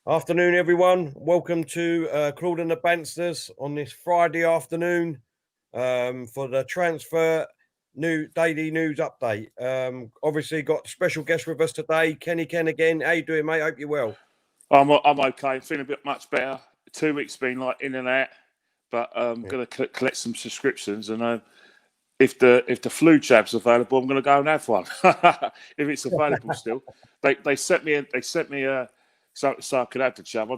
Afternoon, everyone. Welcome to Claude and the Banstas on this Friday afternoon for the transfer daily news update. Obviously, got a special guest with us today, Ken again. How you doing, mate? Hope you're well. I'm okay. Feeling a bit much better. 2 weeks been like in and out, but I'm going to collect some subscriptions, and if the flu jab's available, I'm going to go and have one if it's available still. They sent me so I could have the jab. I'll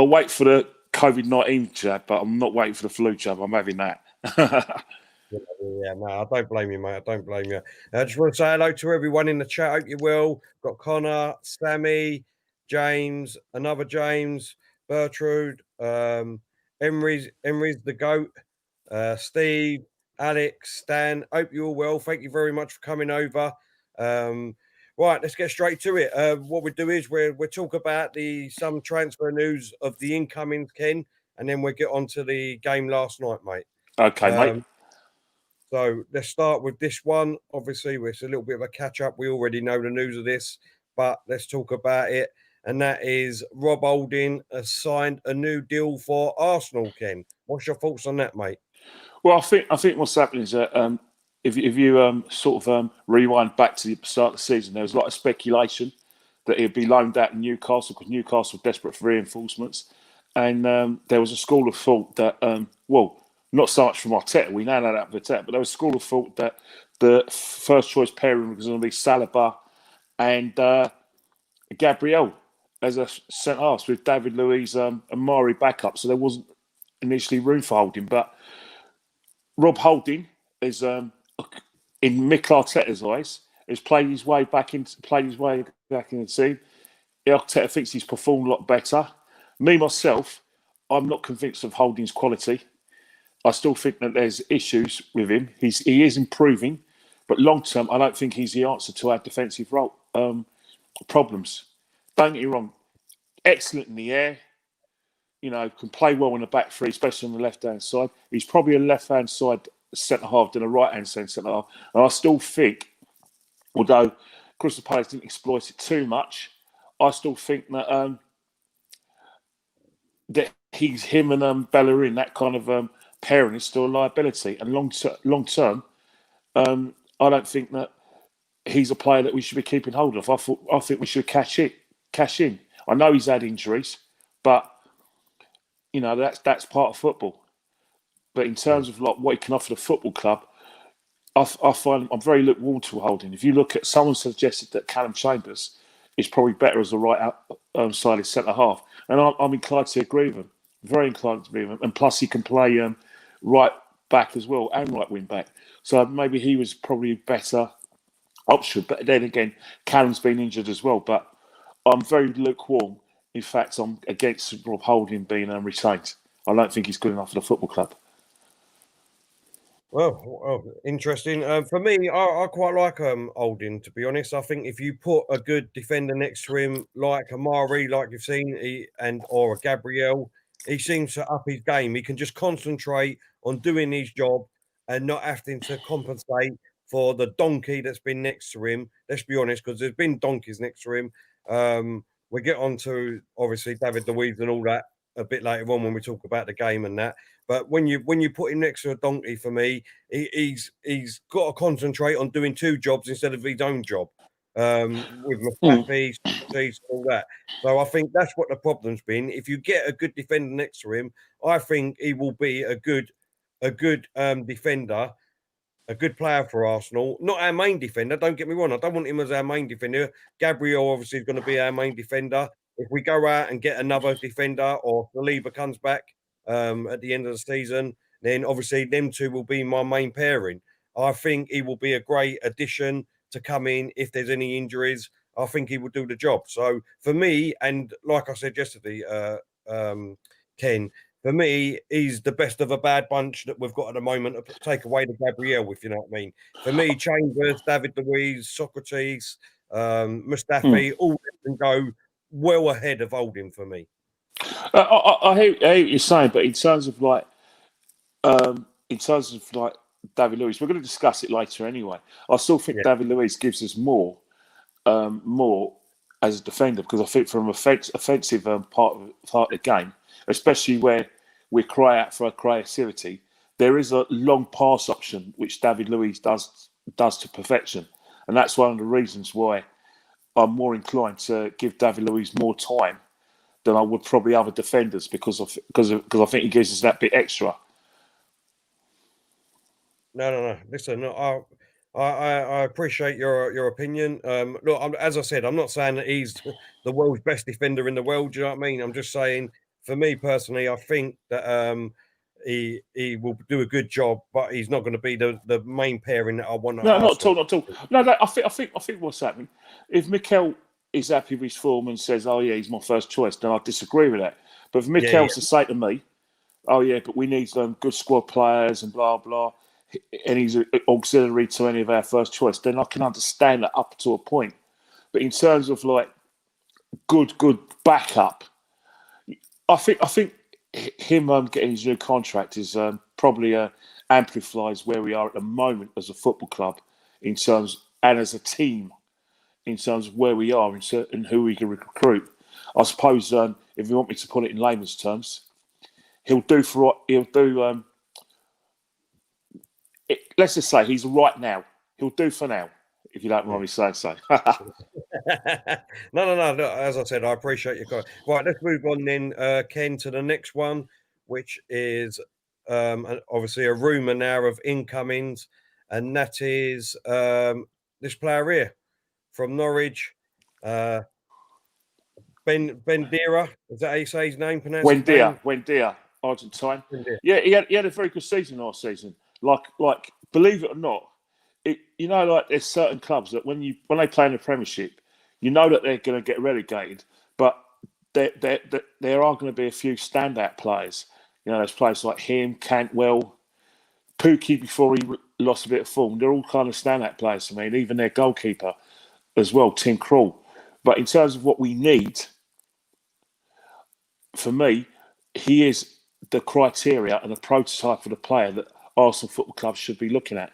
wait for the COVID-19 jab, but I'm not waiting for the flu jab. I'm having that. Yeah, no, I don't blame you, mate. I don't blame you. I just want to say hello to everyone in the chat. Hope you're well. Got Connor, Sammy, James, another James, Bertrude, Emery's the GOAT, Steve, Alex, Stan. Hope you're all well. Thank you very much for coming over. Right, let's get straight to it. What we do is we'll talk about some transfer news of the incomings, Ken, and then we'll get on to the game last night, mate. Okay, mate. So let's start with this one. Obviously, it's a little bit of a catch-up. We already know the news of this, but let's talk about it. And that is Rob Holding has signed a new deal for Arsenal, Ken. What's your thoughts on that, mate? Well, I think what's happening is that if you sort of rewind back to the start of the season, there was a lot of speculation that he'd be loaned out to Newcastle because Newcastle were desperate for reinforcements. And there was a school of thought that, not so much from Arteta, we now know that from Arteta, but there was a school of thought that the first choice pairing was going to be Saliba and Gabriel as a centre-half with David Luiz and Mari backup. So there wasn't initially room for Holding. But Rob Holding is, in Mikel Arteta's eyes, has played his way back in the team. Arteta thinks he's performed a lot better. Me, myself, I'm not convinced of Holding's quality. I still think that there's issues with him. He is improving, but long term, I don't think he's the answer to our defensive role problems. Don't get me wrong, excellent in the air. You know, can play well in the back three, especially on the left hand side. He's probably a left hand side centre half than a right hand side centre half. And I still think, although Crystal Palace didn't exploit it too much, I still think that that him and bellerin, that kind of pairing is still a liability. And long term, I don't think that he's a player that we should be keeping hold of. I think we should cash in. I know he's had injuries, but you know that's part of football. But in terms of like what he can offer the football club, I find I'm very lukewarm to Holding. If you look at, someone suggested that Callum Chambers is probably better as a right-sided centre half, and I'm inclined to agree with him. Very inclined to agree with him, and plus he can play right back as well and right wing back. So maybe he was probably a better option. But then again, Callum's been injured as well. But I'm very lukewarm. In fact, I'm against Rob Holding being retained. I don't think he's good enough for the football club. Well, interesting. For me, I quite like Holding, to be honest. I think if you put a good defender next to him, like a Mari, like you've seen, or a Gabriel, he seems to up his game. He can just concentrate on doing his job and not having to compensate for the donkey that's been next to him. Let's be honest, because there's been donkeys next to him. We get on to, obviously, David Luiz and all that a bit later on when we talk about the game and that. But when you put him next to a donkey, for me, he's got to concentrate on doing two jobs instead of his own job. With Mustafi, all that. So I think that's what the problem's been. If you get a good defender next to him, I think he will be a good defender, a good player for Arsenal. Not our main defender. Don't get me wrong. I don't want him as our main defender. Gabriel obviously is going to be our main defender. If we go out and get another defender, or Saliba comes back at the end of the season, then obviously them two will be my main pairing. I think he will be a great addition to come in if there's any injuries. I think he will do the job. So for me, and like I said yesterday, Ken, for me, he's the best of a bad bunch that we've got at the moment. Take away the Gabriel, if you know what I mean. For me, Chambers, David Luiz, Socrates, Mustafi, all can go well ahead of Holding for me. I hear what you're saying, but in terms of like David Luiz, we're going to discuss it later anyway. I still think David Luiz gives us more, and as a defender, because I think from an offensive part of the game, especially where we cry out for creativity, there is a long pass option which David Luiz does to perfection, and that's one of the reasons why I'm more inclined to give David Luiz more time than I would probably other defenders, because I think he gives us that bit extra. No. Listen, no, I appreciate your opinion. Look, as I said, I'm not saying that he's the world's best defender in the world. Do you know what I mean? I'm just saying, for me personally, I think that he will do a good job, but he's not going to be the main pairing that I want. No, not at all, not at all. No, I think what's happening, if Mikel is happy with his form and says, "Oh yeah, he's my first choice," then I disagree with that. But if Mikel's to say to me, "Oh yeah, but we need some good squad players and blah blah," and he's auxiliary to any of our first choice, then I can understand that up to a point. But in terms of like good backup, I think him getting his new contract is probably amplifies where we are at the moment as a football club in terms, and as a team, in terms of where we are and who we can recruit. I suppose if you want me to put it in layman's terms, let's just say he's right now. He'll do for now, if you don't mind me saying so. No. As I said, I appreciate your comment. Right, let's move on then, Ken, to the next one, which is obviously a rumour now of incomings, and that is this player here from Norwich, Bendera. Is that how you say his name? Wendia, Argentine. Buendia. Yeah, he had a very good season last season. Like, believe it or not, like there's certain clubs that when they play in the Premiership, you know that they're going to get relegated, but there are going to be a few standout players. You know, there's players like him, Cantwell, Pookie before he lost a bit of form. They're all kind of standout players to me, and even their goalkeeper as well, Tim Krul. But in terms of what we need, for me, he is the criteria and the prototype of the player that Arsenal Football Club should be looking at,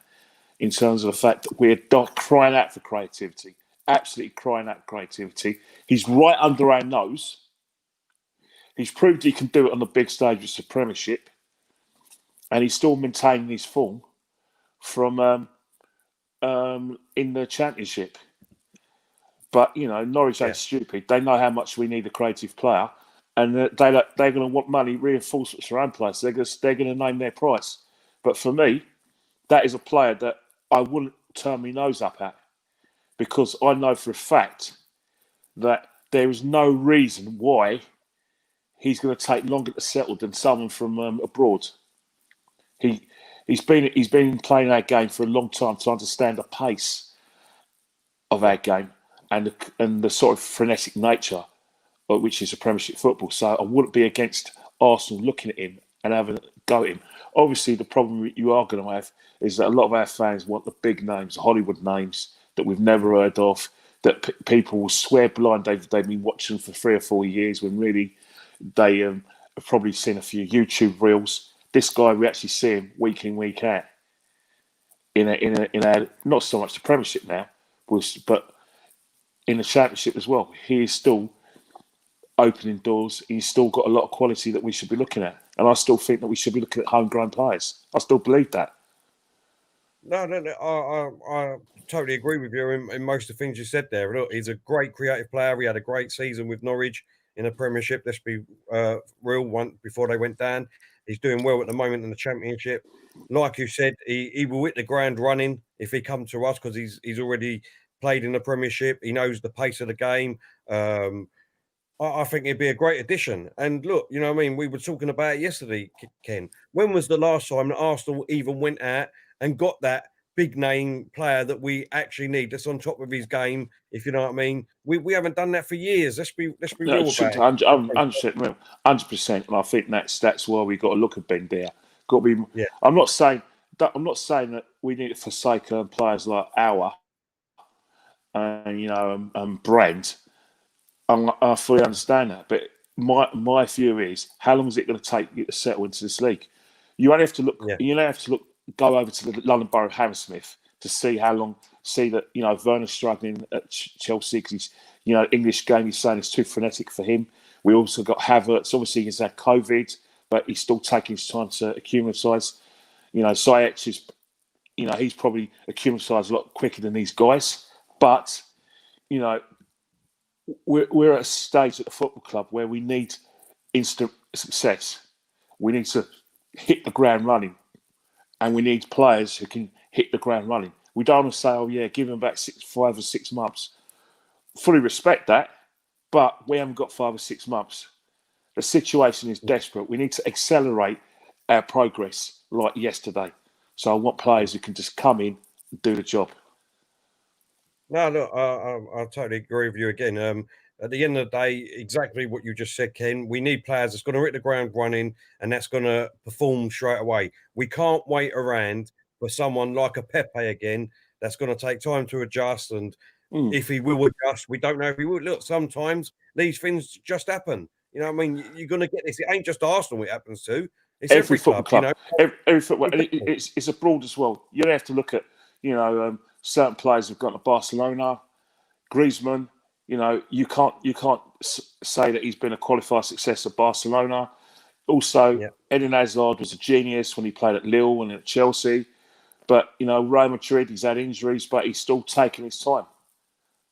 in terms of the fact that we're crying out for creativity, absolutely crying out for creativity. He's right under our nose. He's proved he can do it on the big stage with the Premiership, and he's still maintaining his form from in the Championship. But, you know, Norwich ain't stupid. They know how much we need a creative player, and they're going to want money reinforcements for their own players. They're going to name their price. But for me, that is a player that I wouldn't turn my nose up at, because I know for a fact that there is no reason why he's going to take longer to settle than someone from abroad. He's been playing our game for a long time to understand the pace of our game and the sort of frenetic nature of which is a Premiership football. So I wouldn't be against Arsenal looking at him and having a go at him. Obviously, the problem you are going to have is that a lot of our fans want the big names, Hollywood names that we've never heard of, that people will swear blind they've been watching for 3 or 4 years, when really they have probably seen a few YouTube reels. This guy, we actually see him week in, week out in a not so much the Premiership now, but in the Championship as well. He is still opening doors. He's still got a lot of quality that we should be looking at. And I still think that we should be looking at homegrown players. I still believe that. No, I totally agree with you in most of the things you said there. Look, he's a great creative player. He had a great season with Norwich in the Premiership. Let's be real, one before they went down. He's doing well at the moment in the Championship. Like you said, he will hit the ground running if he comes to us, because he's already played in the Premiership. He knows the pace of the game. I think it'd be a great addition. And look, you know what I mean? We were talking about it yesterday, Ken. When was the last time that Arsenal even went out and got that big name player that we actually need, that's on top of his game, if you know what I mean? We haven't done that for years. Let's be real about it. 100%. And I think that's why we got to look at Bendera. Got to be. Yeah. I'm not saying that we need to forsake players like aouar and Brent. I fully understand that, but my view is, how long is it going to take you to settle into this league? You only have to look. Yeah. You only have to look. Go over to the London Borough of Hammersmith to see how long. See that Werner's struggling at Chelsea because You know, English game, he's saying it's too frenetic for him. We also got Havertz. Obviously, he's had COVID, but he's still taking his time to acclimatise. You know, Ziyech is, you know, he's probably acclimatised a lot quicker than these guys. But, you know, we're at a stage at the football club where we need instant success. We need to hit the ground running, and we need players who can hit the ground running. We don't want to say, oh, yeah, give them back 5 or 6 months. Fully respect that, but we haven't got 5 or 6 months. The situation is desperate. We need to accelerate our progress like yesterday. So I want players who can just come in and do the job. No, look, I totally agree with you again. At the end of the day, exactly what you just said, Ken. We need players that's going to hit the ground running and that's going to perform straight away. We can't wait around for someone like a Pepe again that's going to take time to adjust. And if he will adjust, we don't know if he will. Look, sometimes these things just happen. You know what I mean? You're going to get this. It ain't just Arsenal it happens to. It's every football club. You know? Every football. It's abroad as well. You have to look at, you know, certain players have gone to Barcelona. Griezmann, you know, you can't say that he's been a qualified success at Barcelona. Also, Eden Hazard was a genius when he played at Lille and at Chelsea. But, you know, Real Madrid, he's had injuries, but he's still taking his time.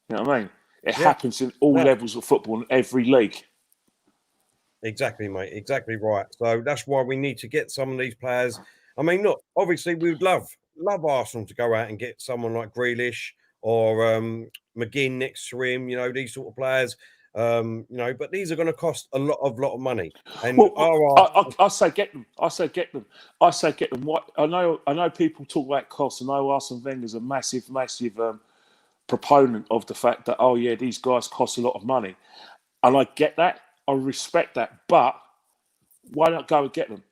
You know what I mean? It happens in all levels of football in every league. Exactly, mate. Exactly right. So that's why we need to get some of these players. I mean, look, obviously we would love Arsenal to go out and get someone like Grealish or McGinn next to him, you know, these sort of players. You know, but these are going to cost a lot of money. And I say get them. I say get them. What I know people talk about costs. I know Arsene Wenger's a massive proponent of the fact that, oh yeah, these guys cost a lot of money. And I get that. I respect that. But why not go and get them?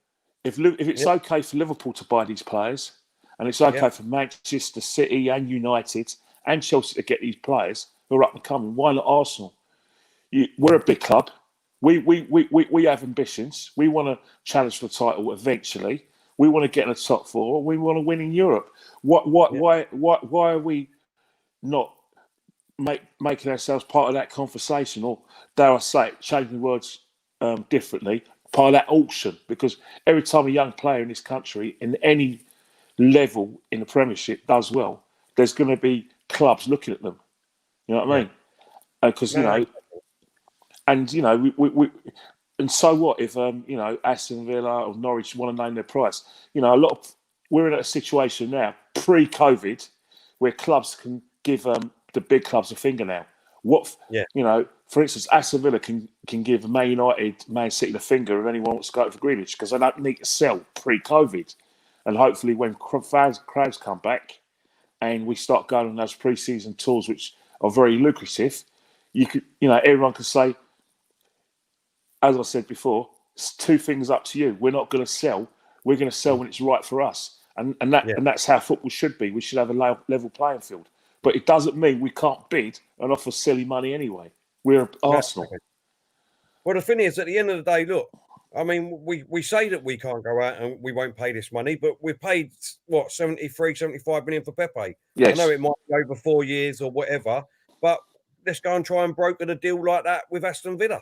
If it's okay for Liverpool to buy these players, and it's okay for Manchester City and United and Chelsea to get these players who are up and coming, why not Arsenal? We're a big club. We have ambitions. We want to challenge for the title eventually. We want to get in the top 4. We want to win in Europe. Why are we not making ourselves part of that conversation, or dare I say it, changing words differently, part of that auction? Because every time a young player in this country, in any level in the Premiership, does well, there's going to be clubs looking at them. You know what I mean? Because you know, and you know, we and so what if you know, Aston Villa or Norwich want to name their price? You know, we're in a situation now pre-COVID where clubs can give the big clubs a finger now. You know, for instance, Aston Villa can give Man United, Man City the finger if anyone wants to go for Grealish, because they don't need to sell pre-COVID. And hopefully when crowds come back and we start going on those pre-season tours, which are very lucrative, everyone can say, as I said before, it's 2 things up to you. We're not going to sell. We're going to sell when it's right for us. And that's how football should be. We should have a level playing field. But it doesn't mean we can't bid and offer silly money anyway. We're Arsenal. Well, the thing is, at the end of the day, look, I mean, we say that we can't go out and we won't pay this money, but we've paid, 75 million for Pepe. Yes. I know it might be over 4 years or whatever, but let's go and try and broker a deal like that with Aston Villa.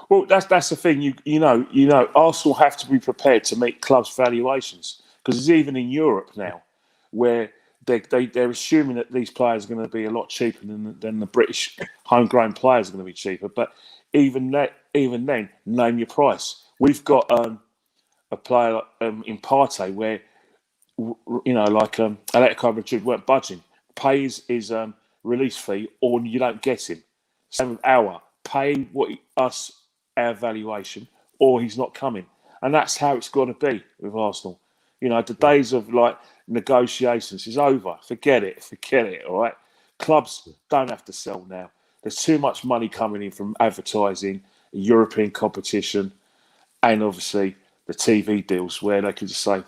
Well, that's the thing. You know, Arsenal have to be prepared to meet clubs' valuations, because it's even in Europe now where they're assuming that these players are going to be a lot cheaper than the British homegrown players are going to be cheaper. But even then, name your price. We've got a player in Partey where, you know, like Atletico Madrid weren't budging. Pay his release fee, or you don't get him. Same with aouar. Pay our valuation, or he's not coming. And that's how it's got to be with Arsenal. You know, the days of like negotiations is over. Forget it. All right. Clubs don't have to sell now. There's too much money coming in from advertising, European competition, and obviously the TV deals where they can just say,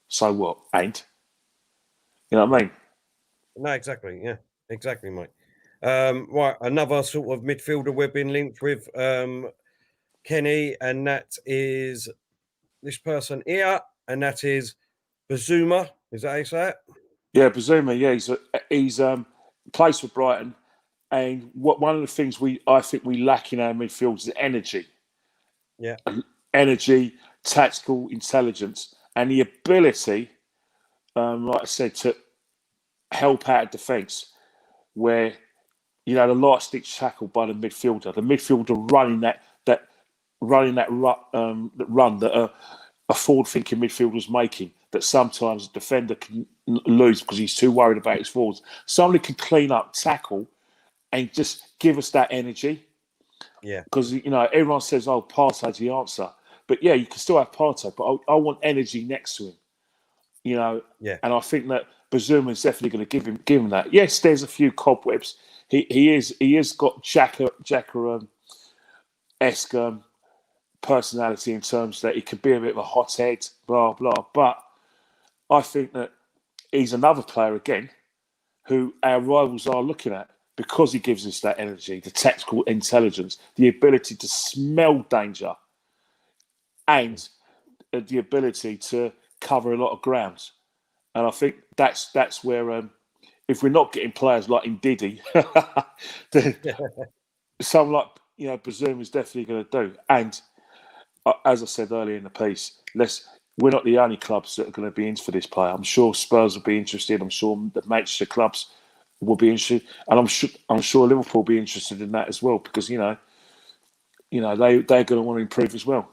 "So what? Ain't." You know what I mean? No, exactly. Yeah, exactly, mate. Right, another sort of midfielder we've been linked with, Kenny, and that is this person here, and that is Bissouma. Is that how you say it? Yeah, Bissouma. Yeah, he's plays for Brighton. And one of the things I think we lack in our midfield is energy. Yeah. Energy, tactical intelligence, and the ability, like I said, to help out a defence where, the last ditch tackle by the midfielder running that run that a forward-thinking midfielder is making, that sometimes a defender can lose because he's too worried about his forwards. Somebody can clean up, tackle, and just give us that energy. Yeah. Because, everyone says, oh, Partey's the answer. But, yeah, you can still have Partey, but I want energy next to him. Yeah. And I think that Bissouma is definitely going to give him that. Yes, there's a few cobwebs. He is got Xhaka-esque personality in terms that he could be a bit of a hothead, blah, blah. But I think that he's another player, again, who our rivals are looking at because he gives us that energy, the tactical intelligence, the ability to smell danger, and the ability to cover a lot of ground. And I think that's where, if we're not getting players like Ndidi, then someone like Bissouma is definitely going to do. And as I said earlier in the piece, we're not the only clubs that are going to be in for this player. I'm sure Spurs will be interested. I'm sure the Manchester clubs will be interested, and I'm sure Liverpool will be interested in that as well, because they're going to want to improve as well.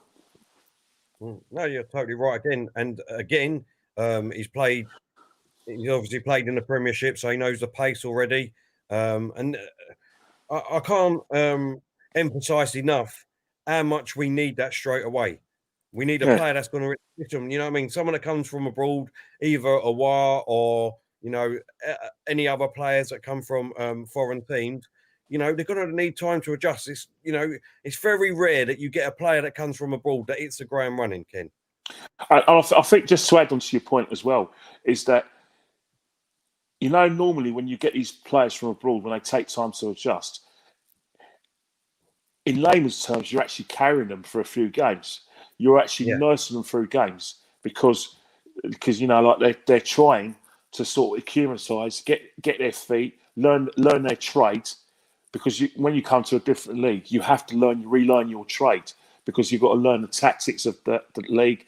No, you're totally right again. And again, he's obviously played in the Premiership, so he knows the pace already. And I can't emphasise enough how much we need that straight away. We need a player that's going to hit them. You know what I mean? Someone that comes from abroad, either aouar or any other players that come from foreign teams. They're going to need time to adjust. It's very rare that you get a player that comes from abroad that hits the ground running, Ken. I think, just to add on to your point as well, is that normally when you get these players from abroad, when they take time to adjust, in layman's terms, you're actually carrying them for a few games. You're actually nursing them through games because like they're trying to sort of acclimatise, get their feet, learn their trade. Because when you come to a different league, you have to relearn your trade, because you've got to learn the tactics of the league.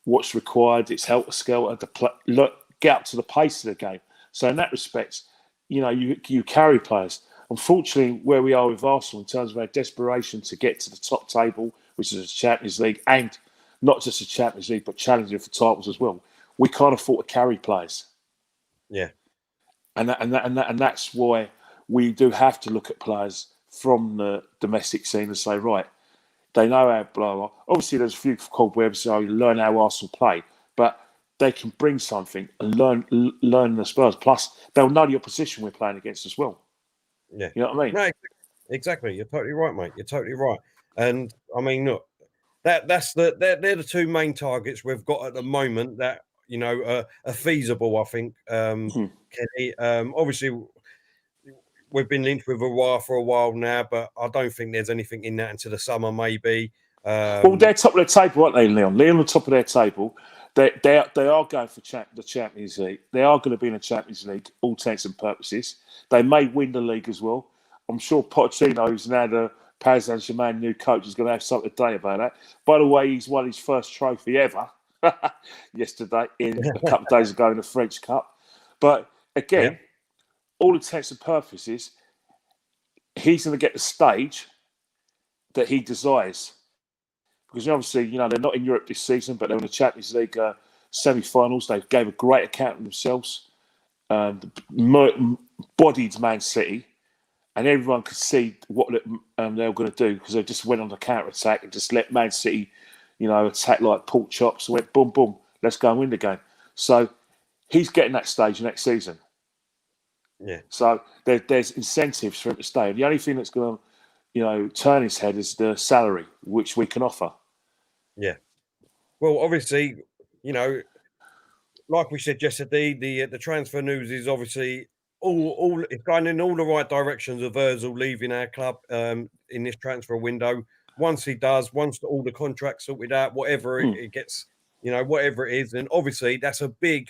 What's required. It's helter-skelter to get up to the pace of the game. So in that respect, you carry players. Unfortunately, where we are with Arsenal in terms of our desperation to get to the top table, which is the Champions League, and not just the Champions League, but challenging for titles as well, we can't afford to carry players. Yeah, and that's why we do have to look at players from the domestic scene and say, right, they know how blah blah. Obviously, there's a few cobwebs, so you learn how Arsenal play, but they can bring something and learn the Spurs. Plus, they'll know the opposition we're playing against as well. Yeah, you know what I mean? No, exactly. You're totally right, mate. You're totally right. And I mean, look, they're the two main targets we've got at the moment that are feasible. I think, Kenny. Obviously, we've been linked with aouar for a while now, but I don't think there's anything in that until the summer, maybe. Well, they're top of their table, aren't they, Leon? Leon on top of their table. They are going for the Champions League. They are going to be in the Champions League, all intents and purposes. They may win the league as well. I'm sure Pochettino, who's now the Paris Saint-Germain new coach, is going to have something to say about that. By the way, he's won his first trophy ever yesterday, a couple of days ago in the French Cup. But again, all intents and purposes, he's going to get the stage that he desires. Because obviously, they're not in Europe this season, but they're in the Champions League semi-finals. They gave a great account of themselves. Bodied Man City, and everyone could see what they were going to do, because they just went on the counter-attack and just let Man City, attack like pork chops, and went boom, boom, let's go and win the game. So he's getting that stage next season. Yeah. So there's incentives for him to stay. The only thing that's going to, turn his head is the salary, which we can offer. Yeah. Well, obviously, like we said yesterday, the transfer news is obviously it's going in all the right directions of Ozil leaving our club in this transfer window. Once all the contracts sorted out, whatever it gets, whatever it is, and obviously that's a big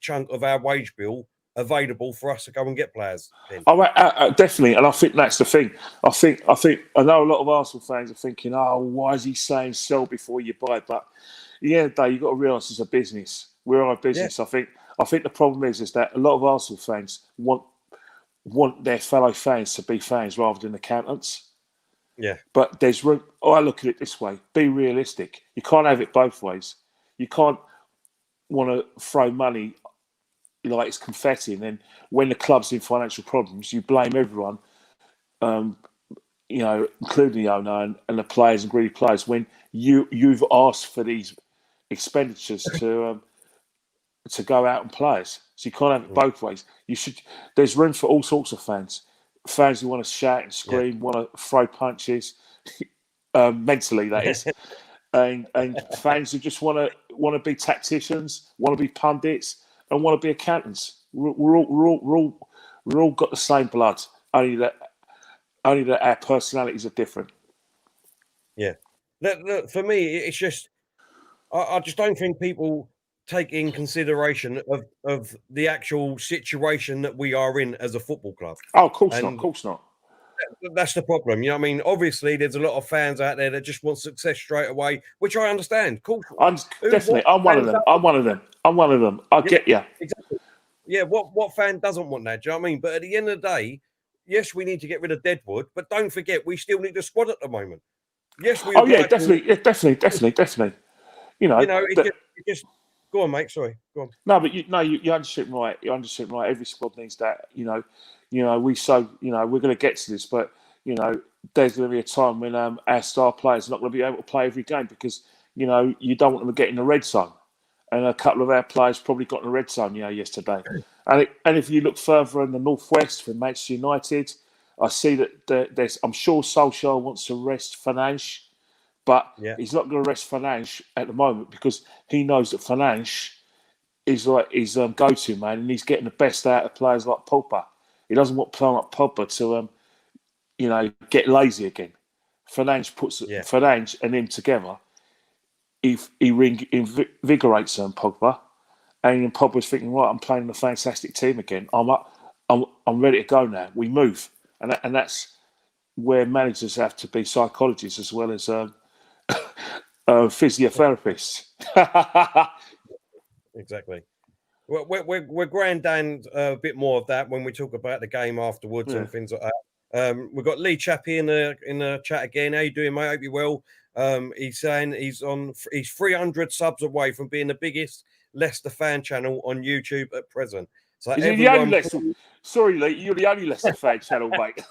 chunk of our wage bill available for us to go and get players in. Oh, definitely, and I think that's the thing. I think I know a lot of Arsenal fans are thinking, "Oh, why is he saying sell before you buy?" But at the end of the day, you've got to realise it's a business. We're a business. Yeah. I think the problem is that a lot of Arsenal fans want their fellow fans to be fans rather than accountants. Yeah. But there's room. I look at it this way: be realistic. You can't have it both ways. You can't want to throw money like it's confetti, and then when the club's in financial problems, you blame everyone, including the owner and the players and greedy players. When you've asked for these expenditures to go out and play us, so you can't have it both ways. You should. There's room for all sorts of fans. Fans who want to shout and scream, want to throw punches, mentally that is, and fans who just want to be tacticians, want to be pundits, and want to be accountants. We're all got the same blood. Only that our personalities are different. Yeah. Look, for me, it's just I just don't think people take in consideration of the actual situation that we are in as a football club. Oh, of course not. Of course not. That's the problem. You know what I mean? Obviously, there's a lot of fans out there that just want success straight away, which I understand. Cool. Definitely. I'm one of them. I get you. Exactly. Yeah, what fan doesn't want that? Do you know what I mean? But at the end of the day, yes, we need to get rid of Deadwood, but don't forget, we still need a squad at the moment. Yes, we. Oh yeah, definitely. It just go on, mate. Sorry, go on. No, but you understand right. You understand right. Every squad needs that. We're going to get to this, but there's going to be a time when our star players are not going to be able to play every game because you don't want them to get in the red zone, and a couple of our players probably got in the red zone yesterday. And if you look further in the northwest for Manchester United, I see that there's. I'm sure Solskjaer wants to rest Fernandes, but he's not going to rest Fernandes at the moment because he knows that Fernandes is like his go-to man, and he's getting the best out of players like Pogba. He doesn't want playing like Pogba to get lazy again. Fernandes puts Fernandes and him together. He invigorates Pogba, and Pogba's thinking, right, I'm playing in a fantastic team again. I'm ready to go now. We move, and that's where managers have to be psychologists as well as physiotherapists. Exactly. Well, we're going down a bit more of that when we talk about the game afterwards and things like that. We've got Lee Chappie in the chat again. How you doing, mate? Hope you're well. He's saying he's 300 subs away from being the biggest Leicester fan channel on YouTube at present. So sorry, Lee, you're the only Leicester fan channel, mate.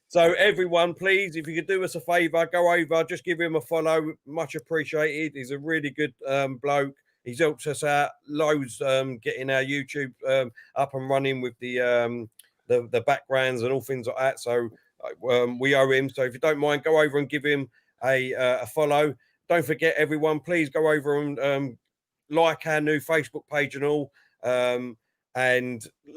So everyone, please, if you could do us a favour, go over, just give him a follow. Much appreciated. He's a really good bloke. He's helped us out loads getting our YouTube up and running with the backgrounds and all things like that. So we owe him. So if you don't mind, go over and give him a follow. Don't forget, everyone, please go over and like our new Facebook page and all, and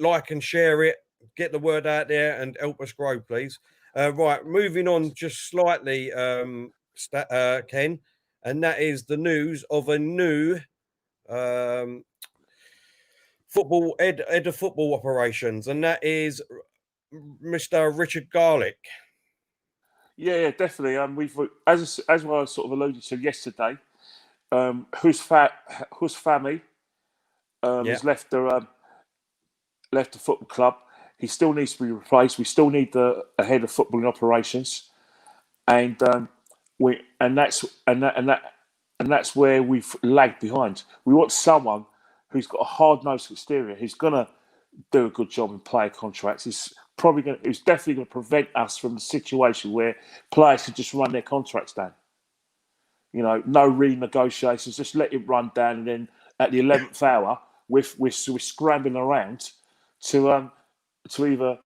like and share it. Get the word out there and help us grow, please. Right, moving on just slightly, Ken, and that is the news of a new football head of football operations, and that is Mr. Richard Garlick. Yeah, definitely. We've as I sort of alluded to yesterday, whose family has left the football club. He still needs to be replaced. We still need a head of footballing operations, and that's where we've lagged behind. We want someone who's got a hard-nosed exterior, who's gonna do a good job in player contracts. He's definitely going to prevent us from the situation where players could just run their contracts down. No renegotiations. Just let it run down, and then at the 11th hour, we're scrambling around to either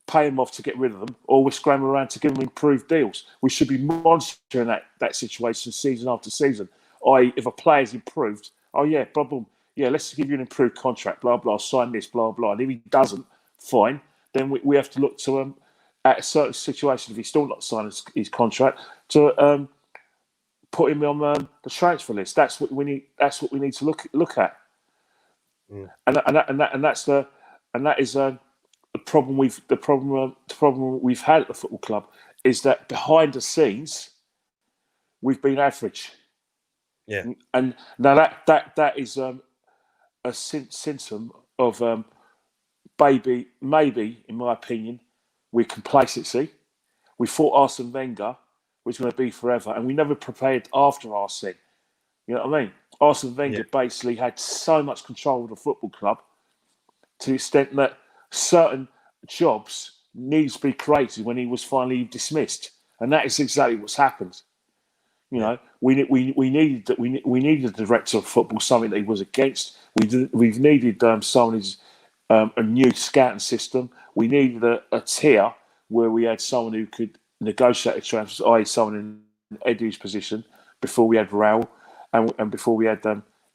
pay them off to get rid of them, or we're scrambling around to give them improved deals. We should be monitoring that situation season after season. If a player's improved, blah, blah, let's give you an improved contract, blah, blah, sign this, blah, blah. And if he doesn't, fine, then we have to look to at a certain situation, if he's still not signed his contract, to put him on the transfer list. That's what we need. That's what we need to look at. and that is the problem we've had at the football club is that behind the scenes we've been average. Yeah. And now that is a symptom of maybe, in my opinion, with complacency. We thought Arsene Wenger was going to be forever, and we never prepared after Arsene. You know what I mean? Arsene Wenger basically had so much control of the football club to the extent that certain jobs needed to be created when he was finally dismissed, and that is exactly what's happened. You know, we needed a director of football, something that he was against. We've needed someone who's a new scouting system. We needed a tier where we had someone who could negotiate a transfer, i.e., someone in Eddie's position before we had Raul and before we had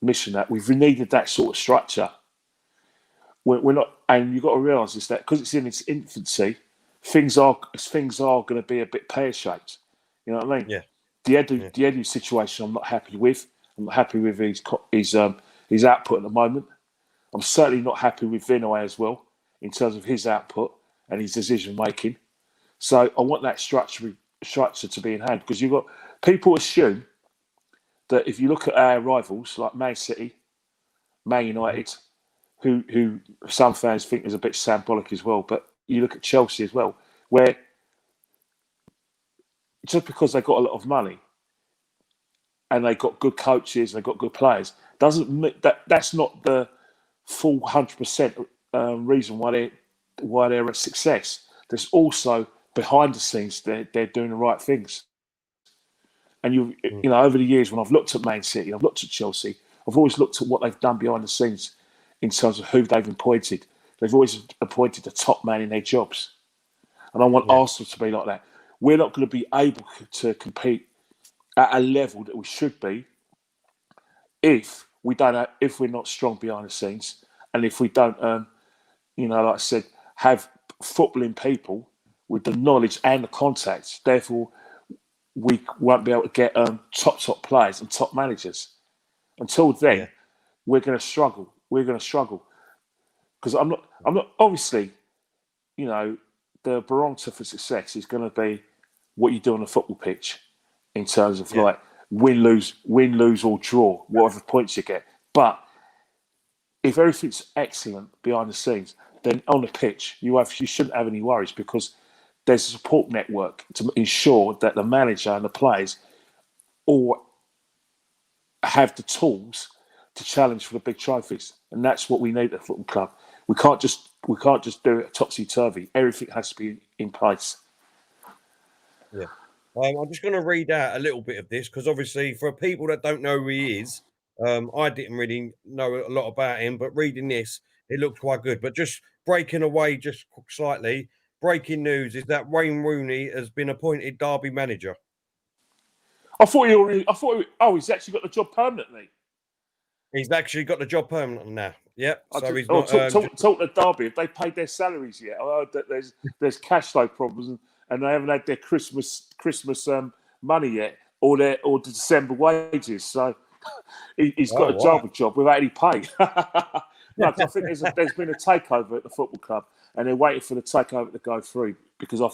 Mission. That we've needed that sort of structure. We're not, and you've got to realise this, that because it's in its infancy, things are going to be a bit pear-shaped. You know what I mean? Yeah. The Edu situation, I'm not happy with. I'm not happy with his output at the moment. I'm certainly not happy with Vinoy as well in terms of his output and his decision making. So I want that structure to be in hand, because you've got people assume that if you look at our rivals like Man City, Man United, who some fans think is a bit shambolic as well, but you look at Chelsea as well, where just because they've got a lot of money and they've got good coaches and they've got good players, that's not the full 100% reason why they're a success. There's also behind the scenes they're doing the right things. And you know, over the years when I've looked at Man City, I've looked at Chelsea, I've always looked at what they've done behind the scenes in terms of who they've appointed. They've always appointed the top man in their jobs. And I want Arsenal to be like that. We're not going to be able to compete at a level that we should be if we're not strong behind the scenes, and if we don't, you know, like I said, have footballing people with the knowledge and the contacts. Therefore, we won't be able to get top players and top managers. Until then, we're going to struggle. We're going to struggle because I'm not. Obviously, you know, the barometer for success is going to be what you do on a football pitch in terms of like win, lose or draw, whatever points you get. But if everything's excellent behind the scenes, then on the pitch you shouldn't have any worries, because there's a support network to ensure that the manager and the players all have the tools to challenge for the big trophies, and that's what we need at the football club. We can't just do it topsy-turvy. Everything has to be in place. Yeah. I'm just going to read out a little bit of this, because obviously for people that don't know who he is, I didn't really know a lot about him, but reading this, it looked quite good. But just breaking away just slightly, breaking news is that Wayne Rooney has been appointed Derby manager. He's actually got the job permanently. He's actually got the job permanently now. Yep. So he's not. Talk to Derby. Have they paid their salaries yet? I heard that there's cash flow problems and they haven't had their Christmas money yet, or the December wages. So he's got a job without any pay. No, I think there's been a takeover at the football club, and they're waiting for the takeover to go through, because I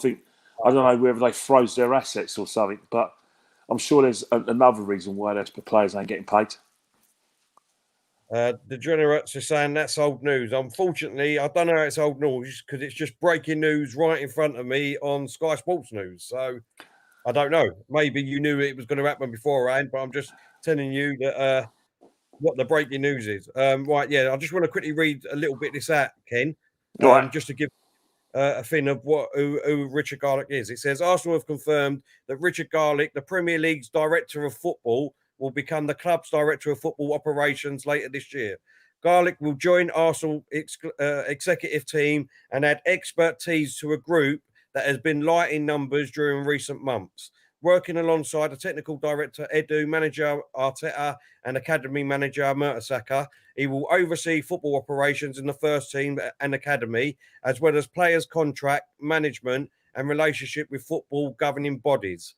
don't know whether they froze their assets or something, but I'm sure there's another reason why those players ain't getting paid. The Degenerates are saying that's old news. Unfortunately, I don't know how it's old news, because it's just breaking news right in front of me on Sky Sports News. So I don't know. Maybe you knew it was going to happen beforehand, but I'm just telling you that what the breaking news is. Right, yeah. I just want to quickly read a little bit of this out, Ken, just to give a thing of who Richard Garlick is. It says Arsenal have confirmed that Richard Garlick, the Premier League's director of football, will become the club's director of football operations later this year. Garlick will join Arsenal executive team and add expertise to a group that has been light in numbers during recent months. Working alongside the technical director, Edu, manager Arteta, and academy manager Mertesacker, he will oversee football operations in the first team and academy, as well as players' contract management and relationship with football governing bodies.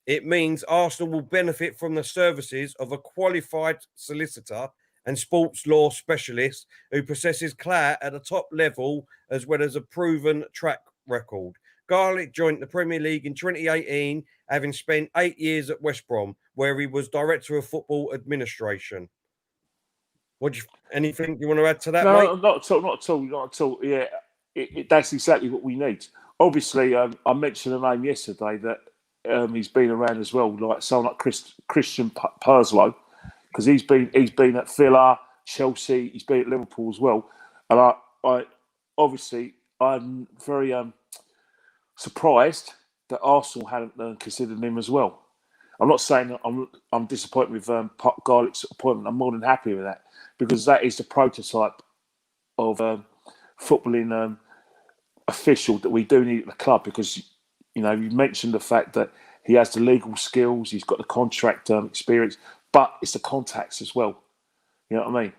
It means Arsenal will benefit from the services of a qualified solicitor and sports law specialist who possesses clout at the top level as well as a proven track record. Garlick joined the Premier League in 2018, having spent 8 years at West Brom, where he was Director of Football Administration. Anything you want to add to that, no, mate? not at all, not at all, not at all. Yeah, that's exactly what we need. Obviously, I mentioned a name yesterday that he's been around as well, like someone like Christian Purslow, because he's been at Villa, Chelsea, he's been at Liverpool as well, and I obviously I'm very surprised that Arsenal hadn't considered him as well. I'm not saying I'm disappointed with Garlick's appointment. I'm more than happy with that because that is the prototype of footballing official that we do need at the club. Because you mentioned the fact that he has the legal skills, he's got the contract experience, but it's the contacts as well. You know what I mean?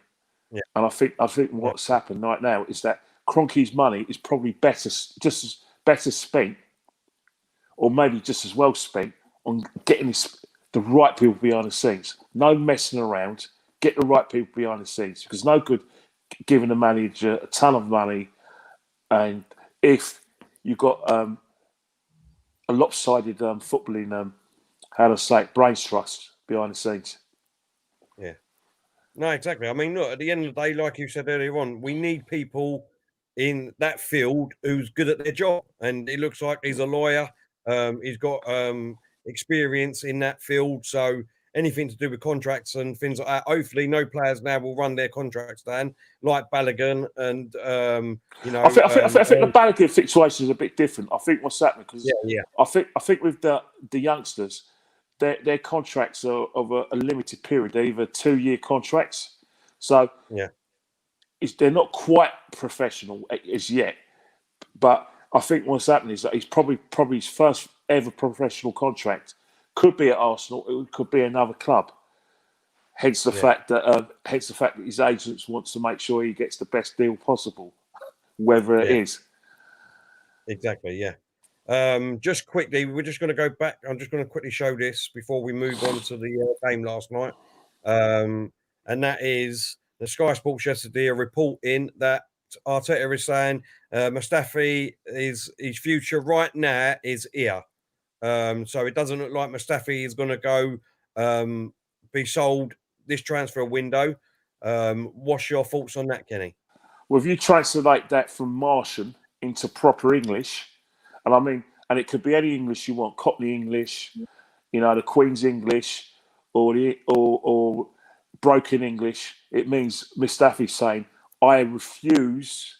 Yeah. And I think what's happened right now is that Kroenke's money is probably better spent, or maybe just as well spent, on getting the right people behind the scenes. No messing around. Get the right people behind the scenes. Because no good giving the manager a ton of money, and if you've got a lopsided footballing, brain trust behind the scenes. Yeah. No, exactly. I mean, look, at the end of the day, like you said earlier on, we need people in that field who's good at their job. And it looks like he's a lawyer. He's got experience in that field. So anything to do with contracts and things like that, hopefully no players now will run their contracts down like Bellerin and, I think the Bellerin situation is a bit different. I think what's happening, because I think with the youngsters, their contracts are of a limited period. They're either 2-year contracts. So they're not quite professional as yet. But I think what's happening is that he's probably his first ever professional contract could be at Arsenal. It could be another club. Hence the fact that his agents wants to make sure he gets the best deal possible, whether it is. Exactly. Yeah. Just quickly, we're just going to go back. I'm just going to quickly show this before we move on to the game last night. And that is the Sky Sports yesterday are reporting that Arteta is saying Mustafi his future right now is here. So it doesn't look like Mustafi is going to go be sold this transfer window. What's your thoughts on that, Kenny? Well, if you translate that from Martian into proper English, and it could be any English you want, Cockney English, the Queen's English, or broken English. It means Mustafi saying, "I refuse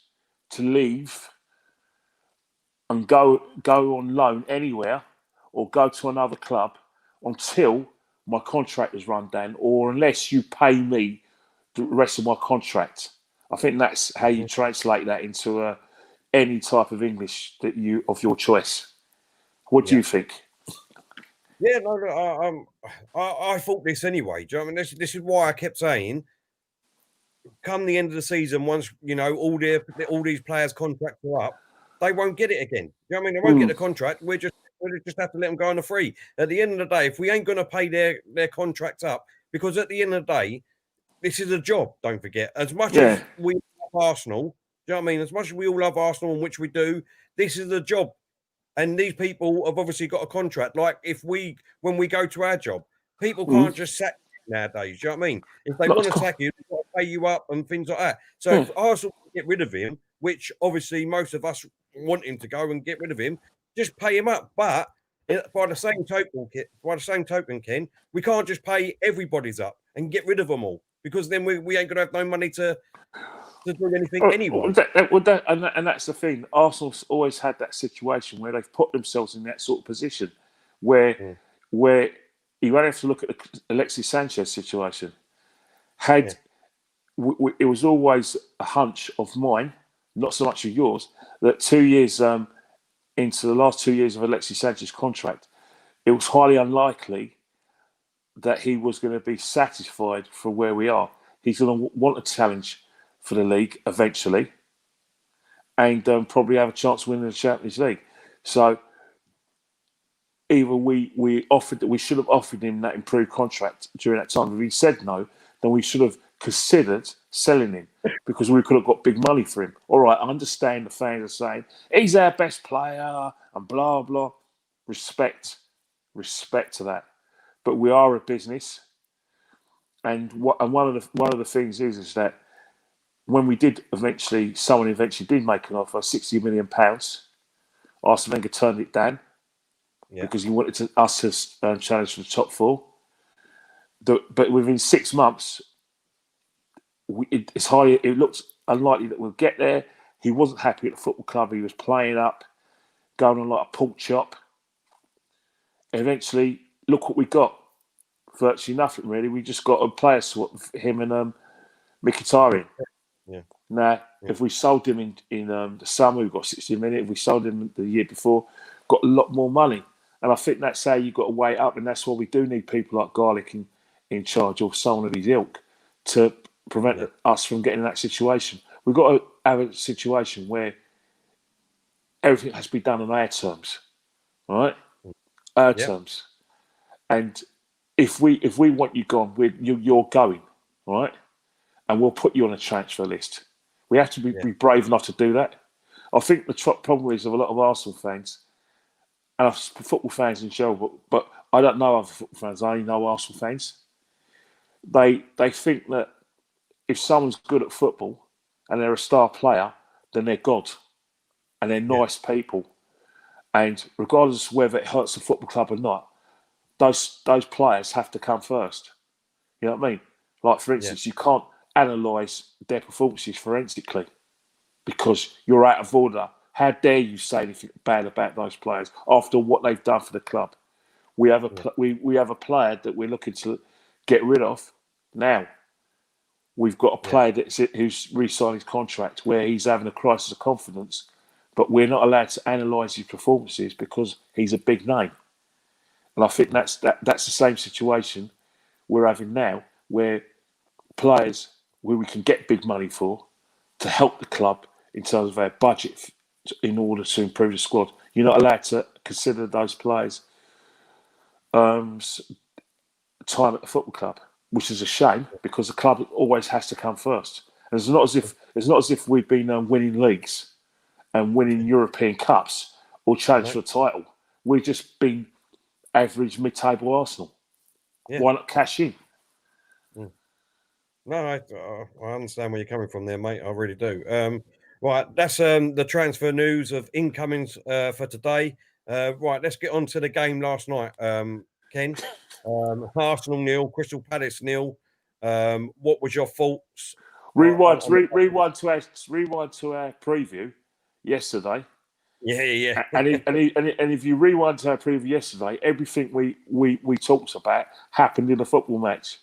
to leave and go on loan anywhere or go to another club until my contract is run down, or unless you pay me the rest of my contract." I think that's how you translate that into any type of English of your choice. What do you think? Yeah, no, I thought this anyway. Do you know what I mean? This is why I kept saying, come the end of the season, once all these players' contracts are up, they won't get it again. You know what I mean? They won't get the contract. We'll just have to let them go on the free. At the end of the day, if we ain't going to pay their contracts up, because at the end of the day, this is a job. Don't forget, as much as we love Arsenal, do you know what I mean? As much as we all love Arsenal, and which we do, this is a job. And these people have obviously got a contract. Like when we go to our job, people can't just sack you nowadays. Do you know what I mean? If they want to sack you, they've got to pay you up and things like that. So if Arsenal get rid of him, which obviously most of us want him to go and get rid of him, just pay him up. But by the same token, Ken, we can't just pay everybody's up and get rid of them all, because then we ain't gonna have no money to do anything anyway. And that's the thing. Arsenal's always had that situation where they've put themselves in that sort of position where you only have to look at the Alexis Sanchez situation. It was always a hunch of mine, not so much of yours, that 2 years into the last 2 years of Alexis Sanchez's contract, it was highly unlikely that he was going to be satisfied for where we are. He's going to want a challenge for the league eventually, and probably have a chance of winning the Champions League. So either we should have offered him that improved contract during that time. If he said no, then we should have considered selling him because we could have got big money for him. All right, I understand the fans are saying he's our best player and blah blah. Respect to that, but we are a business, and one of the things is that when someone eventually did make an offer, £60 million, Arsene Wenger turned it down because he wanted us to challenge for the top four. But within 6 months, it looks unlikely that we'll get there. He wasn't happy at the football club. He was playing up, going on like a pork chop. Eventually, look what we got. Virtually nothing, really. We just got a player swap, him and Mkhitaryan. Yeah. Now, if we sold him in the summer, we got 60 million. If we sold him the year before, got a lot more money. And I think that's how you've got to weigh it up. And that's why we do need people like Garlic in charge, or someone of his ilk, to prevent us from getting in that situation. We've got to have a situation where everything has to be done on our terms, right? Our terms. And if we want you gone, you're going, right? And we'll put you on a transfer list. We have to be brave enough to do that. I think the problem is of a lot of Arsenal fans, and football fans in general, but I don't know other football fans, I only know Arsenal fans. They think that if someone's good at football and they're a star player, then they're God. And they're nice people. And regardless of whether it hurts the football club or not, those players have to come first. You know what I mean? Like, for instance, you can't analyse their performances forensically because you're out of order. How dare you say anything bad about those players after what they've done for the club? We have a player that we're looking to get rid of now. We've got a player who's re-signed his contract where he's having a crisis of confidence, but we're not allowed to analyse his performances because he's a big name. And I think that's the same situation we're having now, where players where we can get big money for to help the club in terms of our budget in order to improve the squad. You're not allowed to consider those players' time at the football club, which is a shame because the club always has to come first. And it's not as if we've been winning leagues and winning European Cups or challenge for a title. We've just been average mid-table Arsenal. Why not cash in? No, I understand where you're coming from there, mate. I really do. Right, that's the transfer news of incomings for today. Right, let's get on to the game last night, Ken. Arsenal 0, Crystal Palace 0. What was your thoughts? Rewind to our preview yesterday. Yeah. And if you rewind to our preview yesterday, everything we talked about happened in a football match.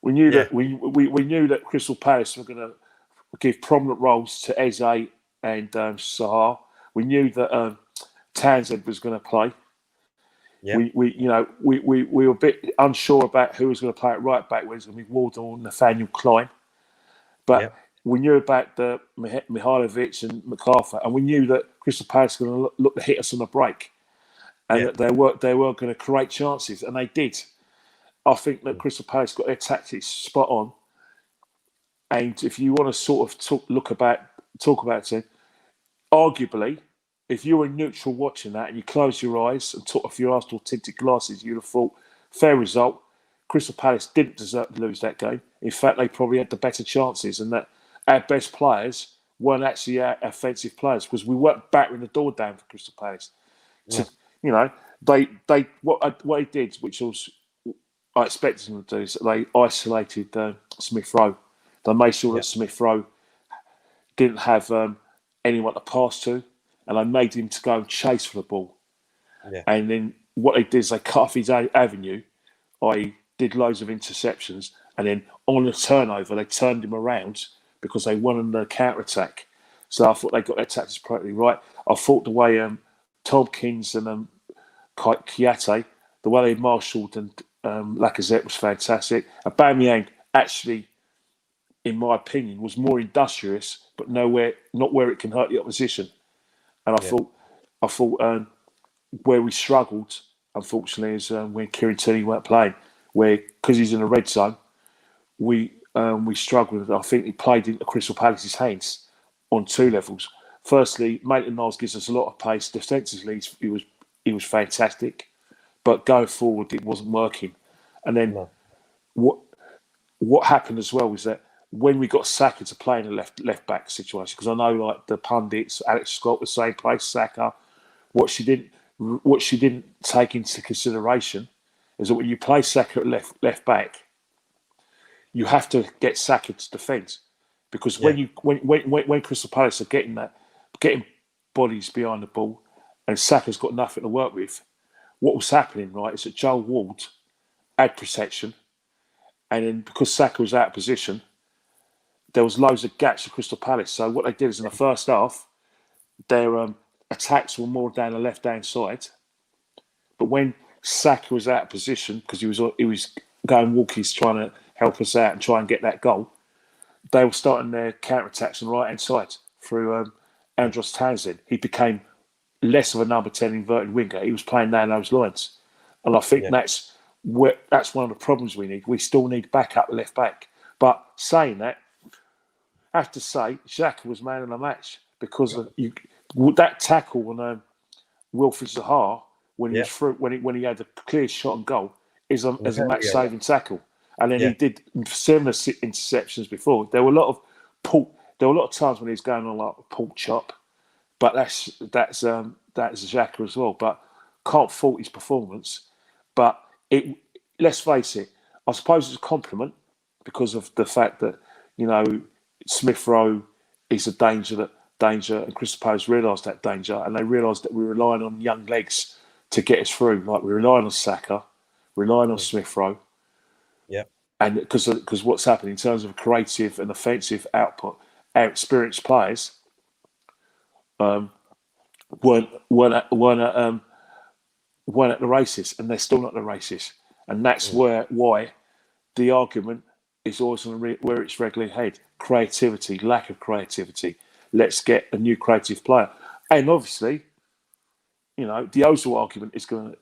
We knew that we knew that Crystal Palace were going to give prominent roles to Eze and Sahar. We knew that Townsend was going to play. We were a bit unsure about who was going to play at right back. Whether it was going to be Wardle or Nathaniel Klein, but we knew about the Mihailovic and MacArthur, and we knew that Crystal Palace were going to look to hit us on the break, and that they were going to create chances, and they did. I think that Crystal Palace got their tactics spot on, and if you want to sort of talk about it, arguably, if you were neutral watching that and you close your eyes and took off your Arsenal tinted glasses, you'd have thought, fair result. Crystal Palace didn't deserve to lose that game. In fact, they probably had the better chances, and that our best players weren't actually our offensive players because we weren't battering the door down for Crystal Palace. What they did, which was I expected them to do, is they isolated Smith Rowe. They made sure that Smith Rowe didn't have anyone to pass to, and they made him to go and chase for the ball. And then what they did is they cut off his avenue, i.e. did loads of interceptions, and then on the turnover, they turned him around because they wanted a counter-attack. So I thought they got their tactics perfectly right. I thought the way Tompkins and Kiyate, the way they marshalled and Lacazette was fantastic. Aubameyang actually, in my opinion, was more industrious, but not where it can hurt the opposition. And I thought where we struggled, unfortunately, is when Kieran Tierney weren't playing. Where because he's in a red zone, we struggled. I think he played into Crystal Palace's hands on two levels. Firstly, Maitland-Niles gives us a lot of pace. Defensively, he was fantastic, but going forward, it wasn't working. And then what happened as well was that when we got Saka to play in a left back situation, because I know like the pundits, Alex Scott was saying play Saka. What she didn't take into consideration is that when you play Saka at left back, you have to get Saka to defend, because when Crystal Palace are getting bodies behind the ball, and Saka's got nothing to work with, what was happening, right, is that Joel Ward had protection, and then because Saka was out of position, there was loads of gaps for Crystal Palace. So what they did is in the first half, their attacks were more down the left-hand side, but when Saka was out of position, because he was going walkies trying to help us out and try and get that goal, they were starting their counter-attacks on the right-hand side through Andros Townsend. He became less of a number 10 inverted winger. He was playing down those lines. And I think that's one of the problems we need. We still need backup left back. But saying that, I have to say, Xhaka was man of the match, because that tackle on Wilfried Zaha when he was through, when he had a clear shot and goal is a match-saving tackle. And then he did similar interceptions before. There were a lot of times when he was going on like a pork chop, but that's Xhaka as well. But can't fault his performance. But let's face it, I suppose it's a compliment because of the fact that, you know, Smith Rowe is a danger, and Crystal Palace realised that danger, and they realised that we're relying on young legs to get us through. Like we're relying on Saka, relying on Smith Rowe. Yeah. And because what's happened in terms of creative and offensive output, our experienced players weren't at the races, and they're still not the races, and that's why the argument is always where it's regularly head: creativity, lack of creativity. Let's get a new creative player, and obviously, you know, the Ozil argument is going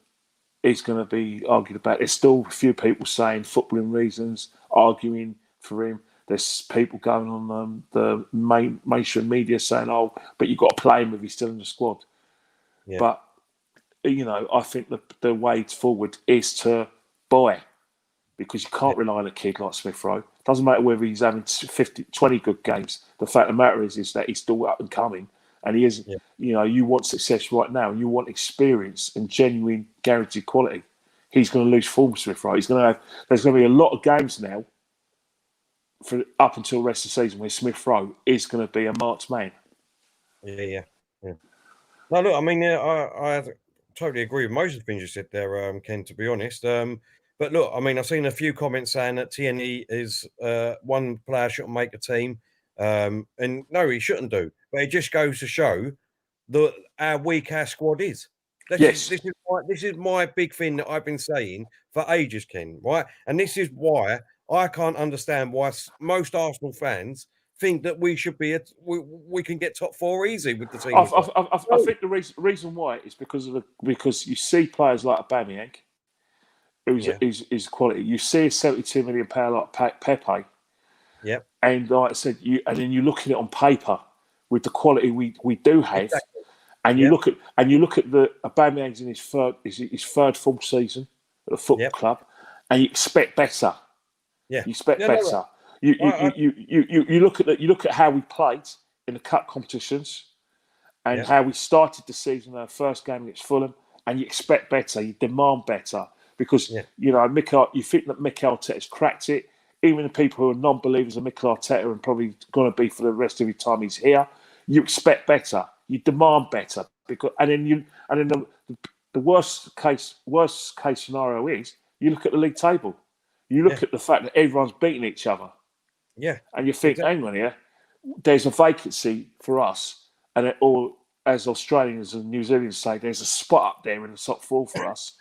to be argued about. There's still a few people saying footballing reasons, arguing for him. There's people going on the mainstream media saying, "Oh, but you've got to play him if he's still in the squad." Yeah. But you know, I think the way forward is to buy, because you can't rely on a kid like Smith Rowe. Doesn't matter whether he's having 20 good games. The fact of the matter is that he's still up and coming, and he is. Yeah. You know, you want success right now, and you want experience and genuine guaranteed quality. He's going to lose form, Smith Rowe. There's going to be a lot of games now for up until the rest of the season where Smith Rowe is going to be a marked man. Yeah. No, look, I mean, I totally agree with most of the things you said there, Ken, to be honest. But look, I mean, I've seen a few comments saying that TNE is one player shouldn't make a team. And no, he shouldn't do. But it just goes to show that how weak our squad is. This is my big thing that I've been saying for ages, Ken, right? And this is why I can't understand why most Arsenal fans think that we should be we can get top four easy with the team. I think the reason why is because you see players like aubameyang, who's quality. You see a £72 million like Pepe. Yeah. And like I said, then you look at it on paper with the quality we do have. Exactly. And you look at the Aubameyang's in his third full season at the football club, and you expect better. Yeah. You expect better. You look at how we played in the cup competitions, and how we started the season, our first game against Fulham, and you expect better. You demand better because you know you think that Mikel Arteta's cracked it. Even the people who are non-believers of Mikel Arteta and probably going to be for the rest of the time he's here, you expect better. You demand better the worst case scenario is you look at the league table. You look at the fact that everyone's beating each other. Yeah. And you think, hang on here, there's a vacancy for us, or as Australians and New Zealanders say, there's a spot up there in the top four for us.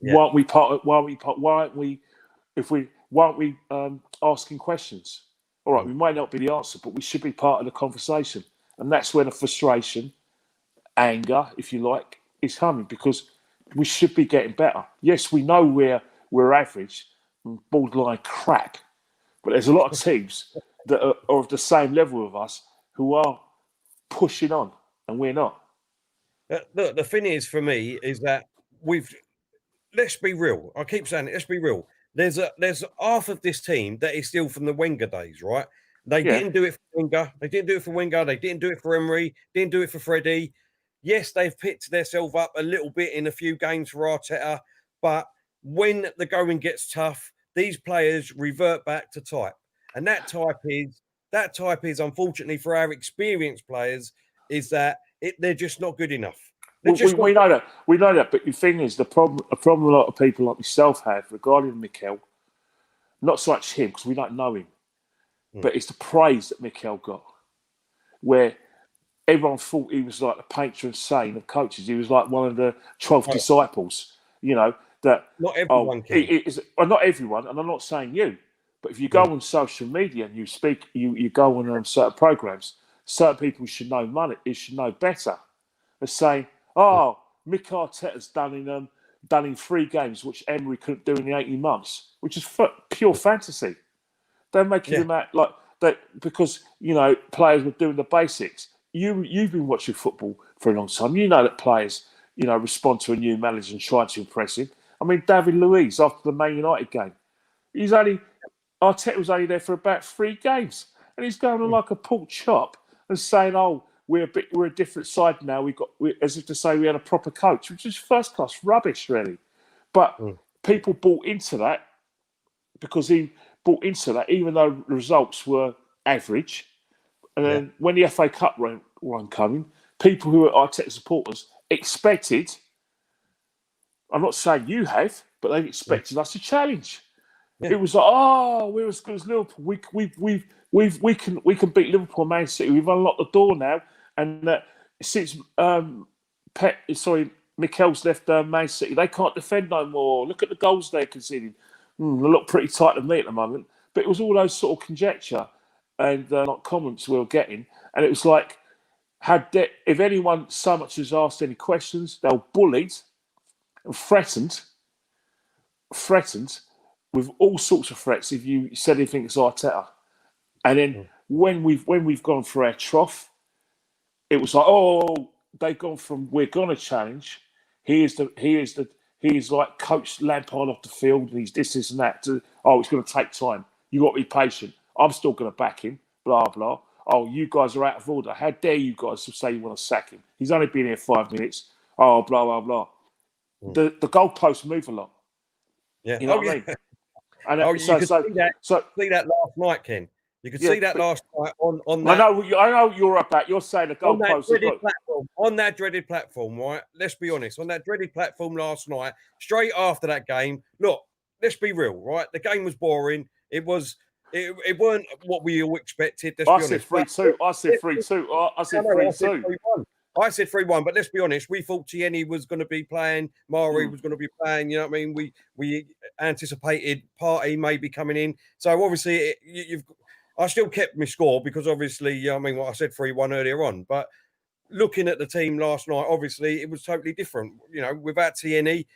Why aren't we asking questions? All right, we might not be the answer, but we should be part of the conversation. And that's where the frustration, anger, if you like, is coming, because we should be getting better. Yes, we know we're average, borderline crap, But there's a lot of teams that are of the same level of us who are pushing on, and we're not. Look, the thing is for me is that let's be real. I keep saying it, let's be real. There's half of this team that is still from the Wenger days, right? They didn't do it for Wenger. They didn't do it for Wenger. They didn't do it for Emery. Didn't do it for Freddie. Yes, they've picked themselves up a little bit in a few games for Arteta, but when the going gets tough, these players revert back to type, and that type is unfortunately for our experienced players is that they're just not good enough. We know that. We know that. But the thing is, a problem a lot of people like myself have regarding Mikel, not so much him because we don't know him, but it's the praise that Mikel got, where everyone thought he was like the patron saint of coaches. He was like one of the 12 disciples. You know that not everyone can. Not everyone, and I'm not saying you, but if you go on social media and you speak, you go on certain programs, certain people should know money. You should know better. They're saying, "Oh, Mikel Arteta's done in 3 games, which Emery couldn't do in the 18 months," which is pure fantasy. They're making them out like that because players were doing the basics. You've been watching football for a long time. You know that players, respond to a new manager and try to impress him. I mean, David Luiz after the Man United game, Arteta was only there for about 3 games, and he's going on like a pork chop and saying, "Oh, we're a different side now. As if to say we had a proper coach," which is first class rubbish, really. But people bought into that because he bought into that, even though the results were average. And then when the FA Cup run coming, people who are Arteta supporters expected. I'm not saying you have, but they expected us to challenge. Yeah. It was like, "Oh, we're as good as Liverpool. We can beat Liverpool and Man City. We've unlocked the door now." And since Mikel's left Man City, they can't defend no more. Look at the goals they're conceding. They look pretty tight to me at the moment. But it was all those sort of conjecture and comments we were getting. And it was like, if anyone so much as asked any questions, they were bullied and threatened with all sorts of threats if you said anything to Arteta. And then when we've gone through our trough, it was like, "Oh, they've gone from we're going to challenge. He is like Coach Lampard off the field, and he's this and that. To, it's going to take time. You got to be patient. I'm still going to back him. Blah blah. Oh, you guys are out of order. How dare you guys say you want to sack him? He's only been here 5 minutes. Oh, blah blah blah." The goalposts move a lot. Yeah, you know what I mean. And you could see that last night, Ken. You could see that last night on that. I know what you're about. You're saying the goalposts on that dreaded platform, right? Let's be honest. On that dreaded platform last night, straight after that game. Look, let's be real, right? The game was boring. It weren't what we all expected. I said 3-2. I said 3-2. I said 3-2. I said 3-1, but let's be honest. We thought Tierney was going to be playing. Mari was going to be playing. You know what I mean? We anticipated Partey maybe coming in. So obviously, I still kept my score because obviously, what I said 3-1 earlier on. But looking at the team last night, obviously it was totally different. Without Tierney,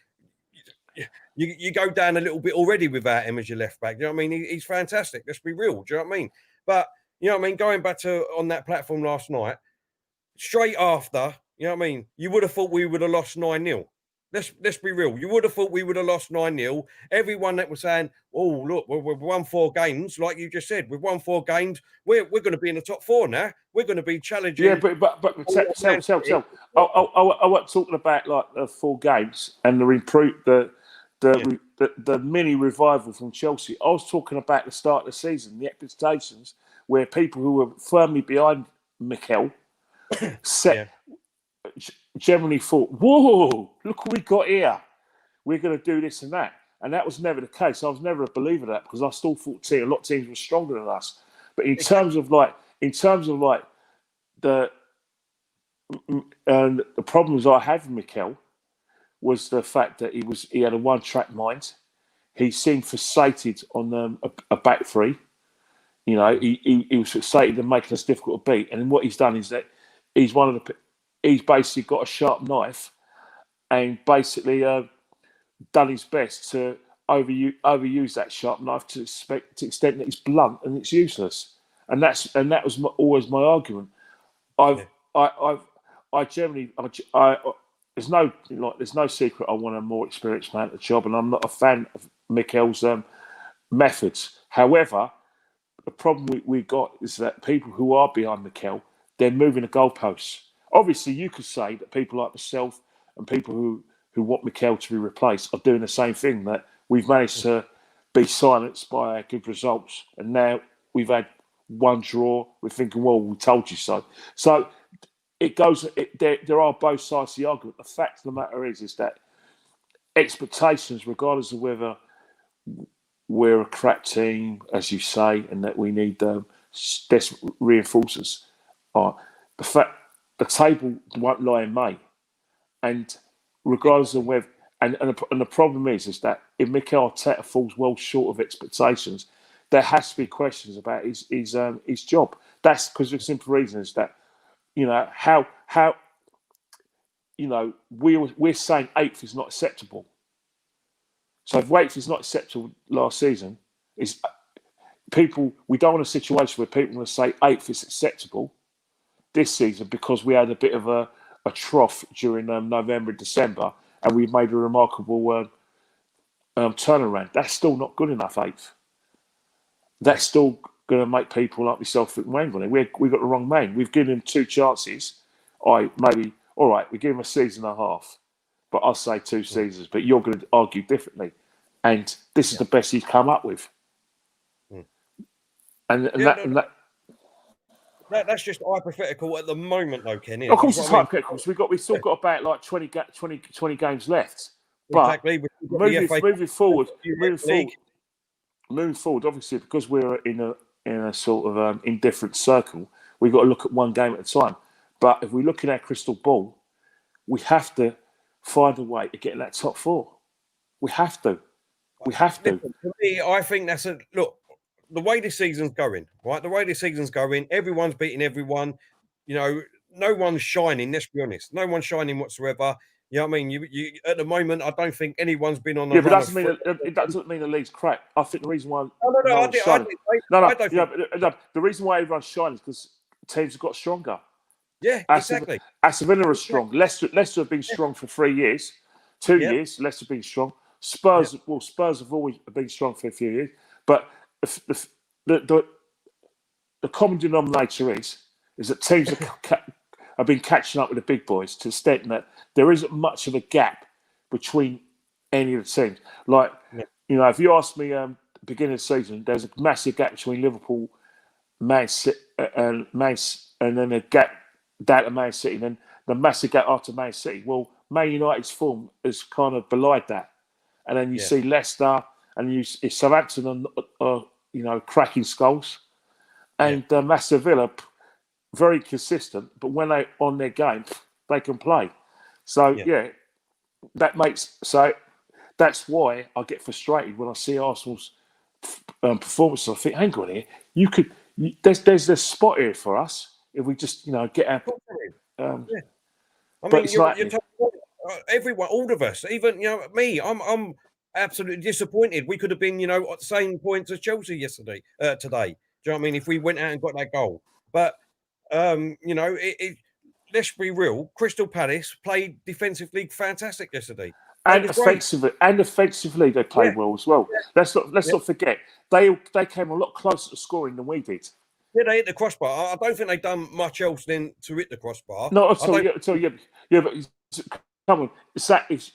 you go down a little bit already without him as your left back. You know what I mean? He's fantastic. Let's be real. Do you know what I mean? But going back to on that platform last night. Straight after, you know what I mean? You would have thought we would have lost 9-0. Let's be real. You would have thought we would have lost 9-0. Everyone that was saying, "Oh, look, we've won 4 games," like you just said, we've won 4 games. We're going to be in the top 4 now. We're going to be challenging. Yeah, but tell. I wasn't talking about like the 4 games and the mini revival from Chelsea. I was talking about the start of the season, the expectations, where people who were firmly behind Mikel generally thought, "Whoa, look what we got here. We're going to do this and that." And that was never the case. I was never a believer of that because I still thought a lot of teams were stronger than us. But in terms of the problems I had with Mikel was the fact that he had a one-track mind. He seemed fixated on a back three. He was fixated on making us difficult to beat. And then what he's done is that he's basically got a sharp knife and basically done his best to overuse that sharp knife to the extent that it's blunt and it's useless. And that was always my argument. I generally, there's no secret. I want a more experienced man at the job, and I'm not a fan of Mikel's methods. However, the problem we got is that people who are behind Mikel, they're moving the goalposts. Obviously, you could say that people like myself and people who want Mikel to be replaced are doing the same thing, that we've managed to be silenced by our good results. And now we've had one draw. We're thinking, well, we told you so. So it goes, there are both sides of the argument. The fact of the matter is that expectations, regardless of whether we're a crack team, as you say, and that we need desperate reinforcers, the fact the table won't lie in May. And regardless of whether, and the problem is that if Mikel Arteta falls well short of expectations, there has to be questions about his job. That's because the simple reason is that, how we're saying 8th is not acceptable. So if 8th is not acceptable last season, we don't want a situation where people want to say 8th is acceptable this season because we had a bit of a trough during November and December, and we've made a remarkable turnaround. That's still not good enough, 8th. That's still going to make people like myself think, hang on, we got the wrong man. We've given him 2 chances. We give him a season and a half, but I'll say 2 seasons. But you're going to argue differently, and this is the best he's come up with. That's just hypothetical at the moment, though, Kenny. Of course, it's hypothetical. We've still got about like 20 games left. But exactly. Moving forward, obviously, because we're in a sort of indifferent circle, we've got to look at one game at a time. But if we look at our crystal ball, we have to find a way to get in that top 4. We have to. For me, I think that's look. The way this season's going, right? The way this season's going, everyone's beating everyone. No one's shining. Let's be honest. No one's shining whatsoever. You know what I mean? You at the moment, I don't think anyone's been on. But it doesn't mean the league's crap. I think the reason why the reason why everyone's shining is because teams have got stronger. Yeah, exactly. Aston Villa are strong. Leicester have been strong for 3 years, 2 years. Leicester have been strong. Spurs have always been strong for a few years, but the common denominator is that teams have been catching up with the big boys to the extent that there isn't much of a gap between any of the teams. Like, if you ask me beginning of the season, there's a massive gap between Liverpool, Man City, and then a gap down to Man City, and then the massive gap after Man City. Well, Man United's form has kind of belied that. And then you see Leicester, and you see Southampton cracking skulls. And Aston Villa, very consistent, but when they're on their game, they can play. So, that's why I get frustrated when I see Arsenal's performance. I think, hang on here, there's a spot here for us if we just, get our... I mean, you're everyone, all of us, even me. I'm absolutely disappointed. We could have been, at the same points as Chelsea today. Do you know what I mean? If we went out and got that goal, but let's be real. Crystal Palace played defensively fantastic yesterday, and offensively they played well as well. Let's not forget they came a lot closer to scoring than we did. Yeah, they hit the crossbar. I don't think they've done much else than to hit the crossbar. Not at all. Yeah, but come on, is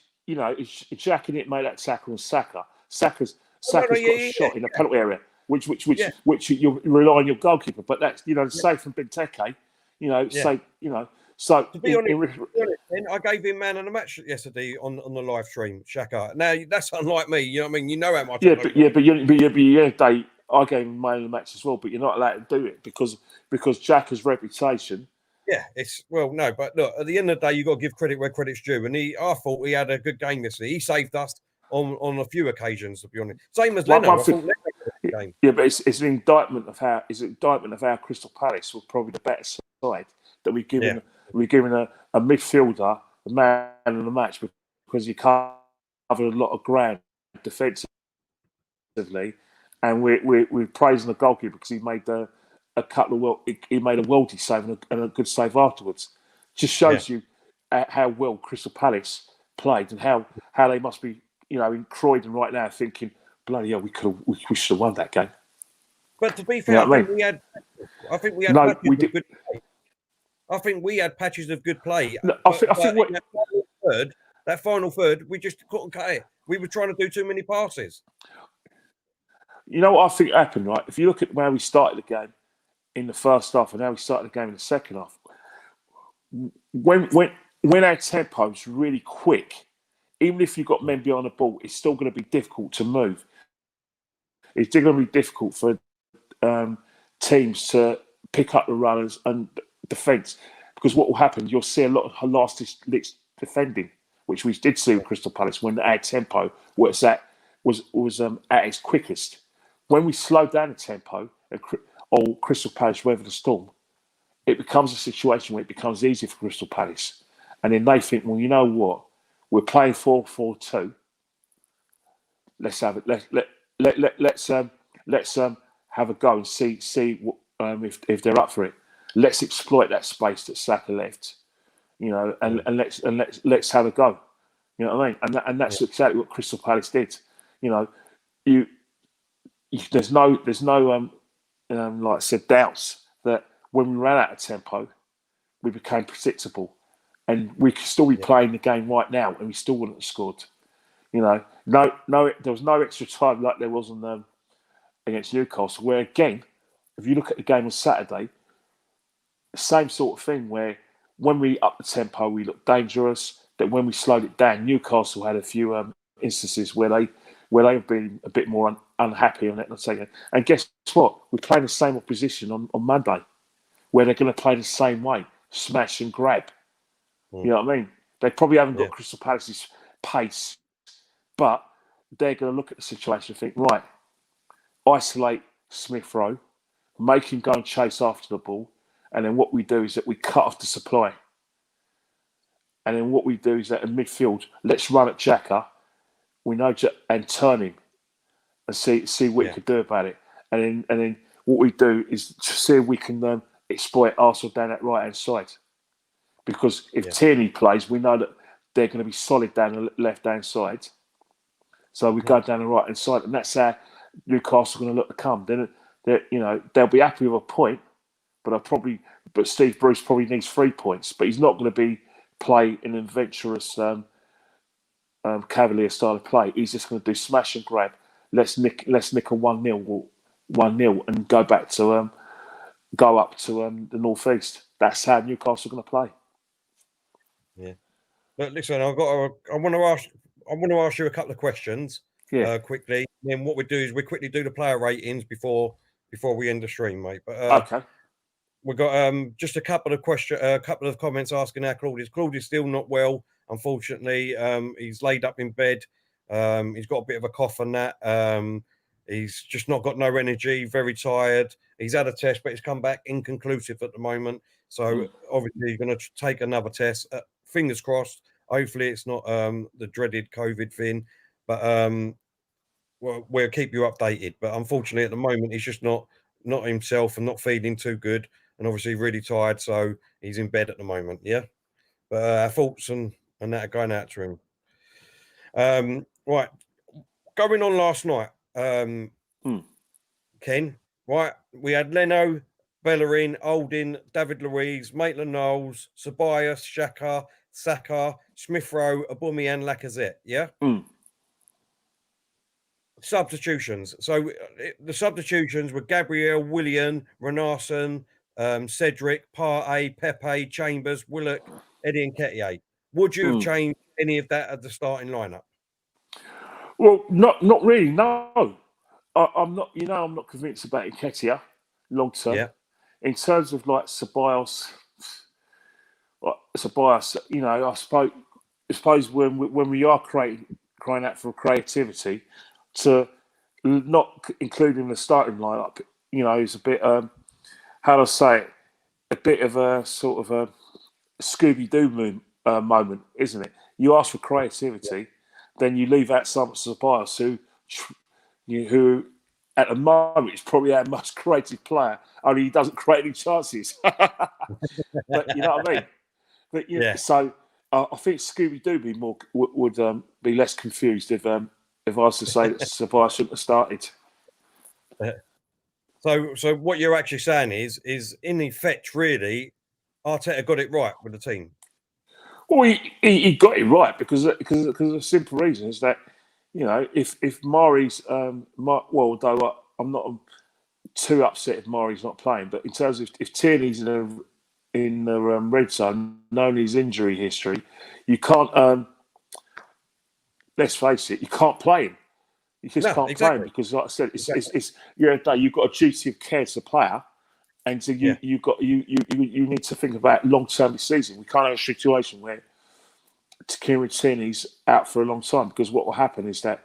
Jack and it made that tackle and Saka's got a shot in the penalty area, which you rely on your goalkeeper. But that's safe from Benteke. So to be honest, I gave him man of the match yesterday on the live stream, Shaka. Now that's unlike me. You know what I mean? You know how much. I gave him man of the match as well, but you're not allowed to do it because Xhaka's reputation. Yeah, but look, at the end of the day, you got to give credit where credit's due, and I thought he had a good game yesterday. He saved us on a few occasions, to be honest. Same as Leno. Yeah, but it's an indictment of how Crystal Palace was probably the better side that we've given a midfielder the man of the match because he covered a lot of ground defensively. defensively, and we're praising the goalkeeper because he made a couple of he made a worldie save and a good save afterwards. Just shows you how well Crystal Palace played and how they must be, in Croydon right now thinking, bloody hell, we should have won that game. But to be fair, I think we had patches of good play. No, I think that final third, we just couldn't cut it. We were trying to do too many passes. You know what I think happened, right? If you look at where we started the game in the first half and how we started the game in the second half, when our tempo is really quick, even if you've got men behind the ball, it's still going to be difficult to move. It's still going to be difficult for teams to pick up the runners and defence, because what will happen, you'll see a lot of last-ditch defending, which we did see with Crystal Palace when our tempo was at its quickest. When we slow down the tempo, or Crystal Palace weather the storm, it becomes a situation where it becomes easy for Crystal Palace. And then they think, well, you know what? We're playing 4-4-2. Let's have it. Let's have a go and see if they're up for it. Let's exploit that space that Saka left, and let's have a go. You know what I mean? And that's exactly what Crystal Palace did. There's no like I said, doubts that when we ran out of tempo, we became predictable, and we could still be playing the game right now, and we still wouldn't have scored. No, there was no extra time like there was on against Newcastle, where again, if you look at the game on Saturday, same sort of thing, where when we upped the tempo, we looked dangerous. That when we slowed it down, Newcastle had a few instances where they've been a bit more unhappy on it. And guess what? We're playing the same opposition on Monday, where they're going to play the same way, smash and grab. You know what I mean? They probably haven't got Crystal Palace's pace, but they're going to look at the situation and think, right, isolate Smith Rowe, make him go and chase after the ball, and then what we do is that we cut off the supply. And then what we do is that in midfield, let's run at Xhaka, and turn him and see what he could do about it. And then what we do is see if we can exploit Arsenal down that right hand side. Because if Tierney plays, we know that they're going to be solid down the left hand side. So we go down the right hand side, and that's how Newcastle are going to look to come. Then they'll be happy with a point, but Steve Bruce probably needs 3 points. But he's not going to play an adventurous Cavalier style of play. He's just going to do smash and grab. Let's nick a 1-0 and go back to go up to the northeast. That's how Newcastle are going to play. Yeah, but listen, I want to ask you a couple of questions. Quickly. And then what we do is we quickly do the player ratings before we end the stream, mate. But okay. We've got just a couple of comments asking how Claude is. Claude is still not well, unfortunately. He's laid up in bed. He's got a bit of a cough and that. He's just not got no energy, very tired. He's had a test, but it's come back inconclusive at the moment. So obviously he's going to take another test. Fingers crossed. Hopefully it's not the dreaded COVID thing. But we'll keep you updated. But unfortunately at the moment he's just not himself and not feeling too good. And obviously really tired, so he's in bed at the moment, yeah? But our thoughts and that are going out to him. Right, going on last night, Ken, right? We had Leno, Bellerin, Holding, David Luiz, Maitland-Niles, Ceballos, Xhaka, Saka, Smith Rowe, Aubameyang, Lacazette, yeah? Substitutions. So the substitutions were Gabriel, Willian, Renarson, Cedric, Partey, Pepe, Chambers, Willock, Eddie Nketiah. Would you have changed any of that at the starting lineup? Well, not really. No, I'm not. I'm not convinced about Nketiah long term. Yeah. In terms of like Ceballos, I suppose when we are crying out for creativity, to not including the starting lineup, is a bit. How do I say it? A bit of a sort of a Scooby-Doo moment, isn't it? You ask for creativity, then you leave out some Ceballos who who at the moment is probably our most creative player, only he doesn't create any chances. But you know what I mean? But Yeah. so I think Scooby Doo would be less confused if I was to say that Ceballos shouldn't have started. So what you're actually saying is in effect, really, Arteta got it right with the team. Well, he got it right because of the simple reason is that, if Mari's although I'm not too upset if Mari's not playing, but in terms of if Tierney's in the red zone, knowing his injury history, you can't. Let's face it, you can't play him. You just can't play him because, like I said, it's you've got a duty of care to the player, and so you need to think about long-term season. We can't have a situation where Kieran Tierney's out for a long time, because what will happen is that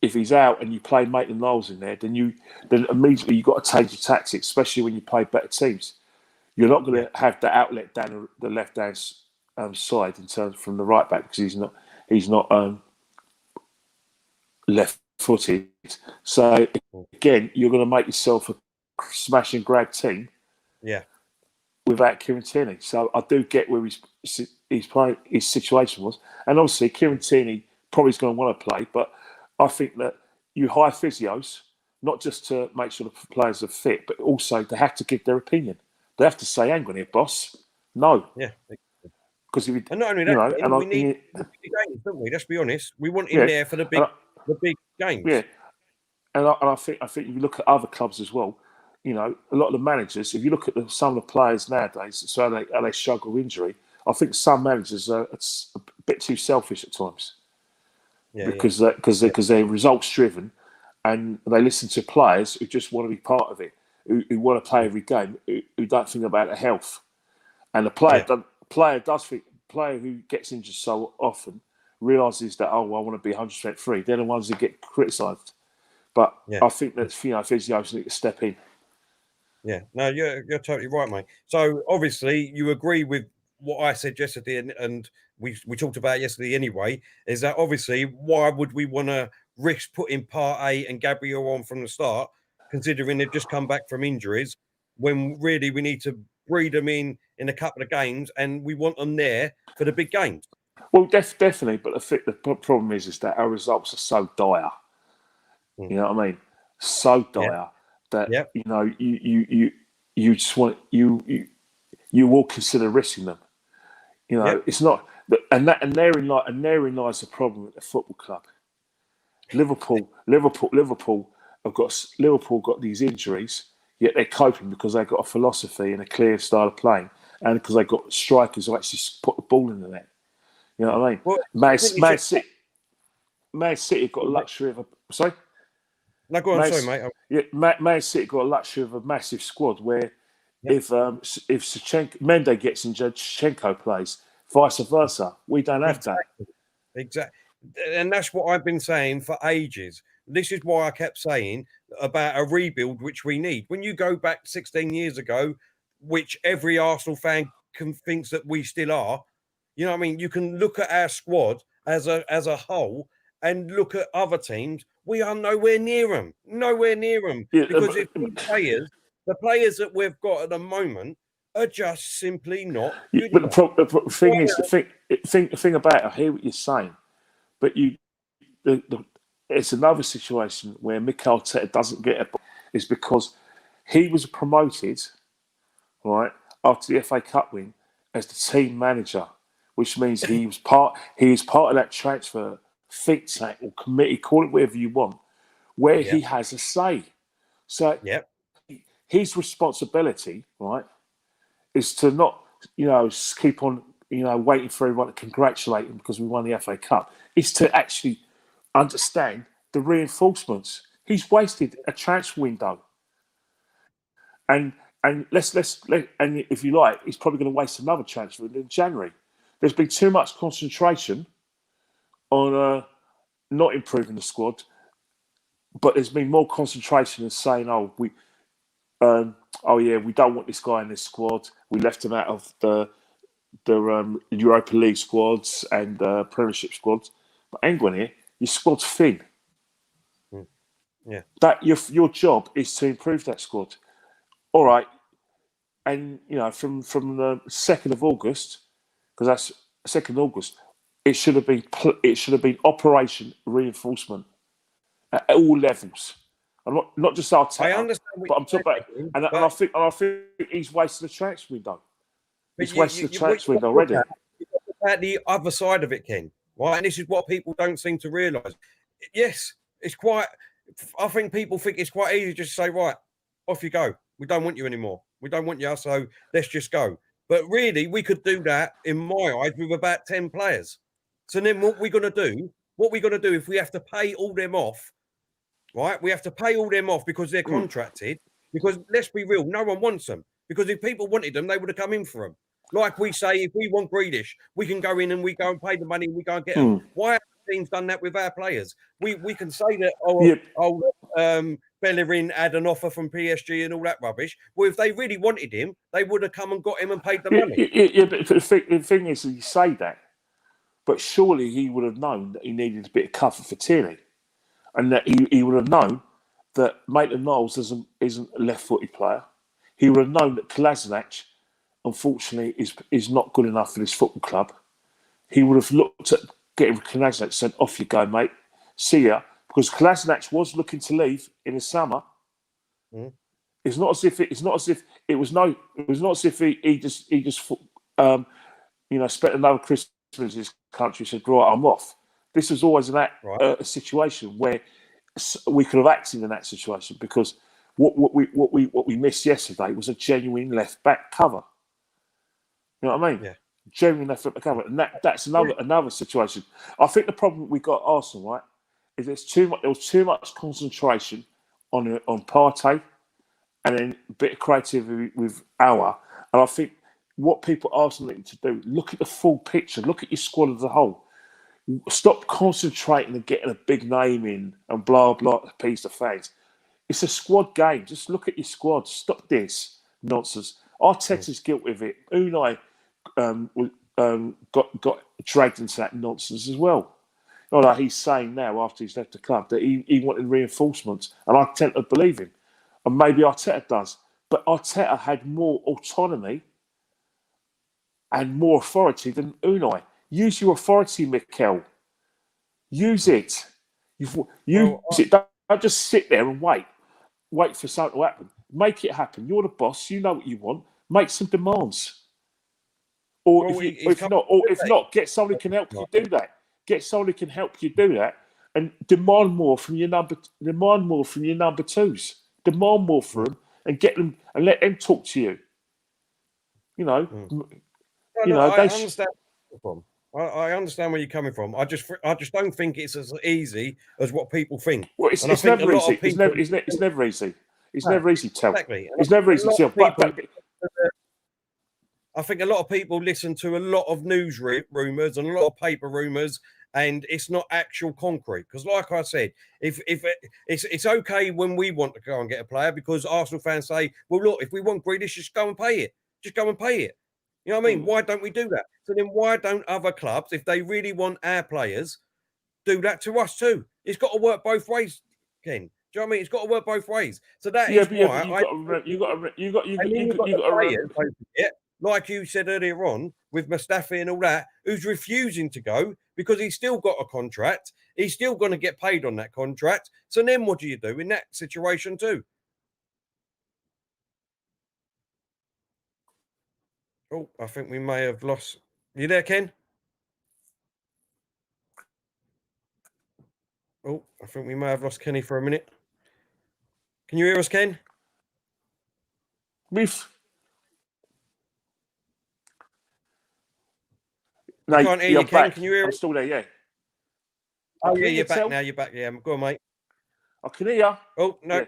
if he's out and you play Maitland-Niles in there, then immediately you've got to change your tactics, especially when you play better teams. You're not going to have the outlet down the left-hand side in terms from the right back, because he's not left-footed. So again, you're going to make yourself a smash and grab team. Yeah. Without Kieran Tierney, so I do get where his situation was, and obviously Kieran Tierney probably is going to want to play, but I think that you hire physios not just to make sure the players are fit, but also they have to give their opinion. They have to say, "Hang on here, boss, no." Yeah. Because and not only that, we need the big games, don't we? Let's be honest. We want him there for the big games. Yeah, and I think if you look at other clubs as well, a lot of the managers, if you look at some of the players nowadays, so how they struggle with injury, I think some managers are a bit too selfish at times. Because they're results driven, and they listen to players who just want to be part of it, who want to play every game, who don't think about their health. And the player who gets injured so often realises that, I want to be 100% free. They're the ones that get criticised. But I think that physios need to step in. Yeah, no, you're totally right, mate. So obviously you agree with what I said yesterday, and we talked about yesterday anyway, is that obviously why would we want to risk putting Partey and Gabriel on from the start, considering they've just come back from injuries, when really we need to breed them in a couple of games, and we want them there for the big games. Well, definitely, but the problem is that our results are so dire. You know what I mean? So dire that you just want you will consider risking them. It's not, and therein lies the problem at the football club. Liverpool have got these injuries, yet they're coping because they've got a philosophy and a clear style of playing, and because they've got strikers who actually put the ball in the net. You know what I mean? Well, Man City have got a luxury of a sorry. No, go on, sorry, mate. Yeah, Man City got a luxury of a massive squad where if Mendy gets injured, Shevchenko plays. Vice versa. We don't have that. Exactly. And that's what I've been saying for ages. This is why I kept saying about a rebuild, which we need. When you go back 16 years ago, which every Arsenal fan thinks that we still are, you know what I mean? You can look at our squad as a whole and look at other teams. We are nowhere near them. Nowhere near them. Because the players that we've got at the moment are just simply not good enough. But the thing is, the thing about it, I hear what you're saying, but it's another situation where Mikel doesn't get it, is because he was promoted, right, after the FA Cup win as the team manager, which means he was part of that transfer think tank or committee, call it whatever you want, where he has a say. So his responsibility, right, is to not, keep on, waiting for everyone to congratulate him because we won the FA Cup. Is to actually understand the reinforcements. He's wasted a transfer window, and let's and if you like, he's probably going to waste another transfer in January. There's been too much concentration on not improving the squad, but there's been more concentration in saying, we don't want this guy in this squad. We left him out of the Europa League squads and Premiership squads. But hang on here, your squad's thin. Yeah. That your job is to improve that squad. All right, and from the 2nd of August, because that's 2nd of August, it should have been operation reinforcement at all levels. I'm not just Arteta, I understand but I'm talking about, and I think he's wasted the transfer window. He's wasted the transfer window already. At the other side of it, Ken, right? And this is what people don't seem to realise. Yes, it's quite. I think people think it's quite easy just to say, right, off you go. We don't want you anymore. We don't want you, so let's just go. But really, we could do that, in my eyes, with about 10 players. So then what we're going to do, if we have to pay all them off, right? We have to pay all them off because they're contracted. Because let's be real, no one wants them. Because if people wanted them, they would have come in for them. Like we say, if we want Grealish, we can go in and we go and pay the money and we go and get them. Why have teams done that with our players? We can say that, Bellerin had an offer from PSG and all that rubbish. Well, if they really wanted him, they would have come and got him and paid the money. Yeah, but the thing is, you say that, but surely he would have known that he needed a bit of cover for Tierney, and that he would have known that Maitland-Niles isn't a left-footed player. He would have known that Kolasinac, unfortunately, is not good enough for this football club. He would have looked at getting Kolasinac and said, "Off you go, mate. See ya." Because Kolasinac was looking to leave in the summer. It's not as if he just spent another Christmas in his country and said, "Right, I'm off." This was always a situation where we could have acted in that situation, because what we missed yesterday was a genuine left back cover. You know what I mean? Yeah. Genuine left back cover, and that's another situation. I think the problem we got at Arsenal, right, is there was too much concentration on Partey, and then a bit of creativity with aouar. And I think what people at Arsenal need to do, look at the full picture, look at your squad as a whole. Stop concentrating and getting a big name in and blah, blah, appease the fans. It's a squad game. Just look at your squad. Stop this nonsense. Arteta's guilty of it. Unai got dragged into that nonsense as well. Although he's saying now, after he's left the club, that he wanted reinforcements. And I tend to believe him. And maybe Arteta does. But Arteta had more autonomy and more authority than Unai. Use your authority, Mikel. Use it. Use it. Don't just sit there and wait for something to happen. Make it happen. You're the boss. You know what you want. Make some demands. Or if not, get someone who can help you do that. Get someone who can help you do that, and demand more from your number twos. Demand more for them, and get them and let them talk to you. I understand where you're coming from. I just don't think it's as easy as what people think. Well, it's never easy. It's never easy. It's never easy to tell. Exactly. It's never easy to tell. I think a lot of people listen to a lot of news rumours and a lot of paper rumours, and it's not actual concrete. Because, like I said, if it's okay when we want to go and get a player, because Arsenal fans say, "Well, look, if we want Grealish, just go and pay it. Just go and pay it." You know what I mean? Why don't we do that? So then why don't other clubs, if they really want our players, do that to us too? It's got to work both ways, Ken. Do you know what I mean? It's got to work both ways. So that is why you got to like you said earlier on with Mustafi and all that, who's refusing to go because he's still got a contract. He's still going to get paid on that contract. So then what do you do in that situation too? Oh, I think we may have lost. You there, Ken? Oh, I think we may have lost Kenny for a minute. Can you hear us, Ken? I can't hear you, Ken. Back. Can you hear I'm still there, yeah. Oh, yeah, you're back now. You're back. Yeah, go on, mate. I can hear you. Oh, no. Yeah.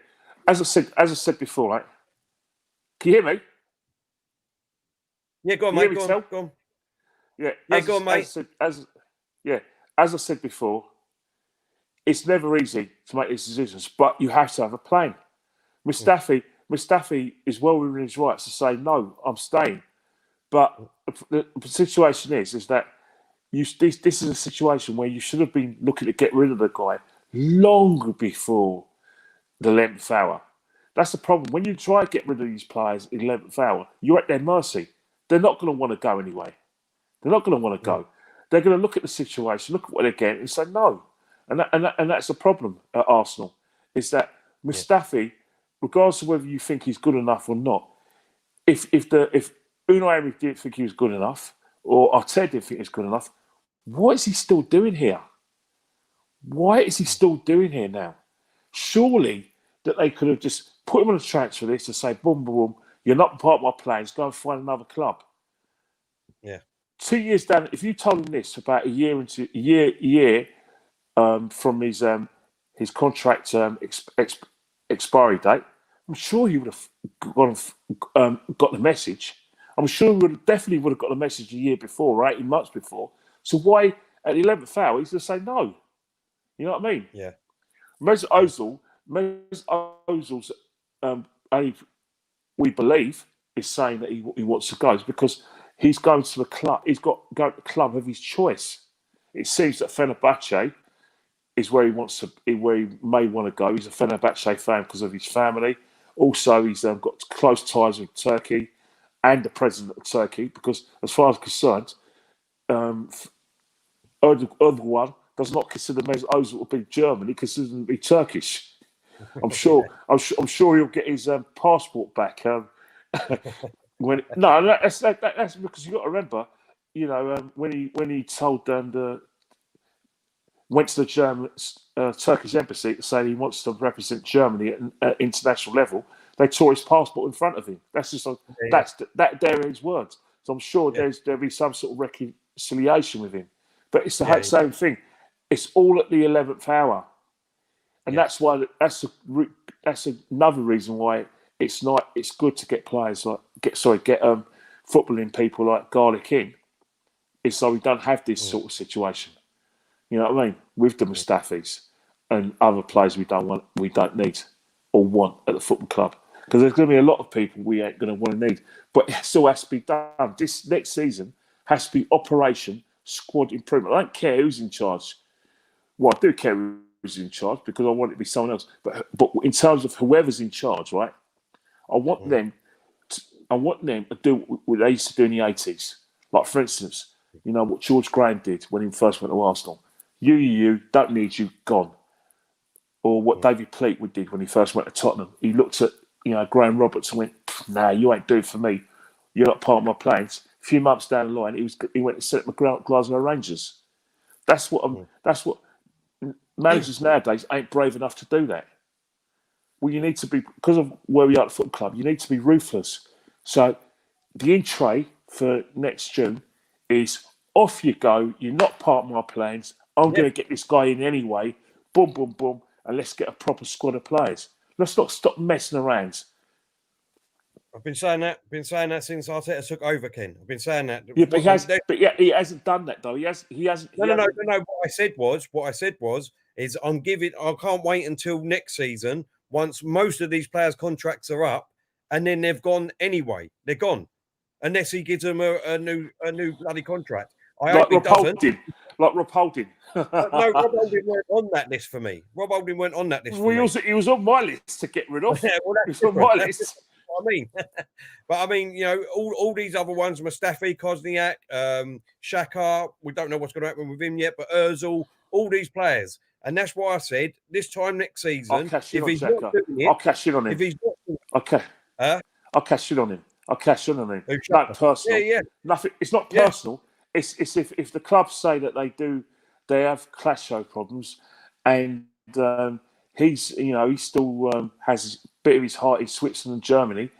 As I said before, right? Can you hear me? Yeah, go on, mate. Go on. Yeah, go on, mate. As I said before, it's never easy to make these decisions, but you have to have a plan. Mustafi is well within his rights to say, no, I'm staying. But the situation is that this is a situation where you should have been looking to get rid of the guy long before the 11th hour. That's the problem. When you try to get rid of these players in the 11th hour, you're at their mercy. They're not going to want to go anyway. They're not going to want to go. They're going to look at the situation, look at what they're getting, and say no. And that's the problem at Arsenal, is that Mustafi, regardless of whether you think he's good enough or not, if Unai Emery didn't think he was good enough, or Arteta didn't think he was good enough, what is he still doing here? Why is he still doing here now? Surely that they could have just put him on a transfer list and say, boom, boom, boom, you're not part of my plans, go and find another club. Yeah. 2 years down, if you told him this about a year from his contract expiry date, I'm sure he would have got the message. I'm sure he definitely would have got the message a year before, or 18 months before. So why at the 11th hour he's going to say no? You know what I mean? Yeah. Mesut Ozil's only, we believe, is saying that he wants to go is because he's going to the club. He's got to go to the club of his choice. It seems that Fenerbahce is where he wants to, where he may want to go. He's a Fenerbahce fan because of his family. Also, he's got close ties with Turkey and the president of Turkey. Because, as far as concerned, Erdogan does not consider Mesut Ozil to be German. He considers him to be Turkish. I'm sure he'll get his passport back. That's because you got to remember, when he told went to the German Turkish embassy to say he wants to represent Germany at international level, they tore his passport in front of him. That's just they're his words. So I'm sure there'll be some sort of reconciliation with him. But it's the same thing. It's all at the 11th hour, and that's why that's another reason why it's good to get players get footballing people like Garlic in, is so we don't have this sort of situation. You know what I mean? With the Mustafis and other players we don't need or want at the football club, because there's going to be a lot of people we ain't going to want to need, but it still has to be done. This next season has to be Operation Squad Improvement. I don't care who's in charge. Well, I do care who's in charge because I want it to be someone else. But in terms of whoever's in charge, right? I want them to do what they used to do in the 80s. Like, for instance, what George Graham did when he first went to Arsenal. You don't need you, gone. Or what David Pleatwood did when he first went to Tottenham. He looked at Graham Roberts and went, "Nah, you ain't doing for me. You're not part of my plans." A few months down the line, he went to set up Glasgow Rangers. That's what managers nowadays ain't brave enough to do that. Well, you need to be, because of where we are at the football club, you need to be ruthless. So the in-tray for next June is, off you go. You're not part of my plans. I'm going to get this guy in anyway. Boom, boom, boom. And let's get a proper squad of players. Let's not stop messing around. I've been saying that since Arteta took over, Ken. I've been saying that. Yeah, but he hasn't done that though. He hasn't. No. What I said was, I can't wait until next season, once most of these players' contracts are up, and then they've gone anyway. They're gone, unless he gives them a new bloody contract. I hope he doesn't. Like Rob Holding. No, Rob Holding weren't on that list for me. Rob Holding weren't on that list for me. He was on my list to get rid of. Yeah, well, he was on my list. I mean, but I mean, all these other ones, Mustafi, Kozniak, Shaka, we don't know what's going to happen with him yet, but Ozil, all these players. And that's why I said this time next season, if he's not doing it, I'll cash in on him. If he's not, I'll cash in on him. I'll cash in on him. Not personal. Yeah. Nothing. It's not personal. It's if the clubs say that they have clash show problems, and he still has a bit of his heart in Switzerland and Germany.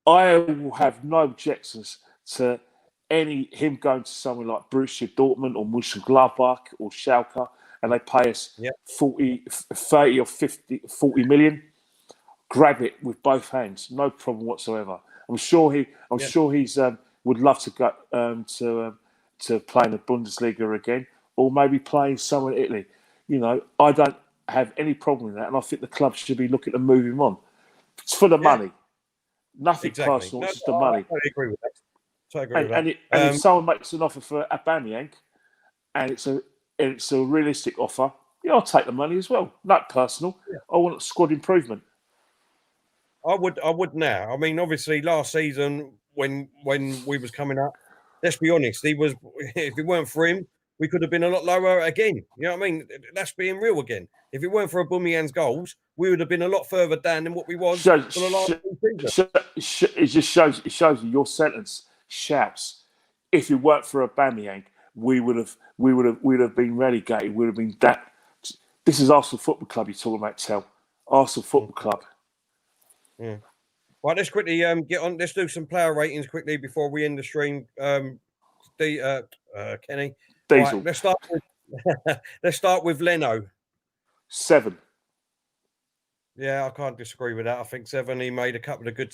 I will have no objections to him going to somewhere like Borussia Dortmund or Mönchengladbach or Schalke, and they pay us 30 or 40 million. Grab it with both hands, no problem whatsoever. I'm sure he's would love to go to play in the Bundesliga again, or maybe playing somewhere in Italy. I don't have any problem with that, and I think the club should be looking to move him on. It's for the money, nothing personal. It's just the money. I agree with that. Totally agree with that. If someone makes an offer for aubameyang, and it's a realistic offer, Yeah, I'll take the money as well. Not personal. Yeah. I want squad improvement. I would now. I mean, obviously, last season when we was coming up, let's be honest, he was. If it weren't for him, we could have been a lot lower again. You know what I mean? That's being real again. If it weren't for aubameyang's goals, we would have been a lot further down than what we was for the last two seasons. It just shows you your sentence shouts. If it weren't for aubameyang, we'd have been relegated. We'd have been that. This is Arsenal Football Club you're talking about, Tel. Arsenal Football Club. Yeah. Right, let's quickly get on. Let's do some player ratings quickly before we end the stream. Kenny. Diesel. Right, let's start with Leno. 7. Yeah, I can't disagree with that. I think 7. He made a couple of good,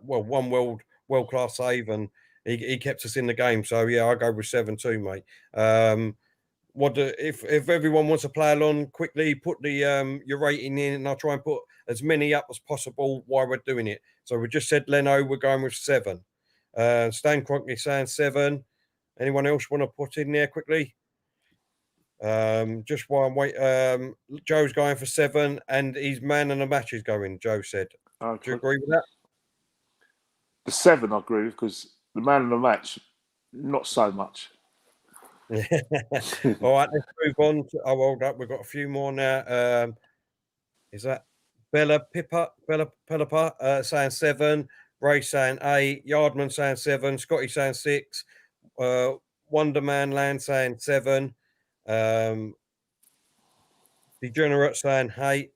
one world class save, and he kept us in the game. So yeah, I go with 7 too, mate. If everyone wants to play along quickly, put the your rating in, and I'll try and put as many up as possible while we're doing it. So we just said Leno, we're going with 7. Stan Kroenke saying 7. Anyone else want to put in there quickly? Just while I'm wait. Joe's going for 7, and his man of the match is going. Joe said. Do you agree with that? The 7, I agree with, because the man of the match, not so much. All right, let's move on. Hold up, we've got a few more now. Is that Bella Pippa saying 7, Ray saying 8, Yardman saying 7, Scotty saying 6, Wonderland saying 7, Degenerate saying 8,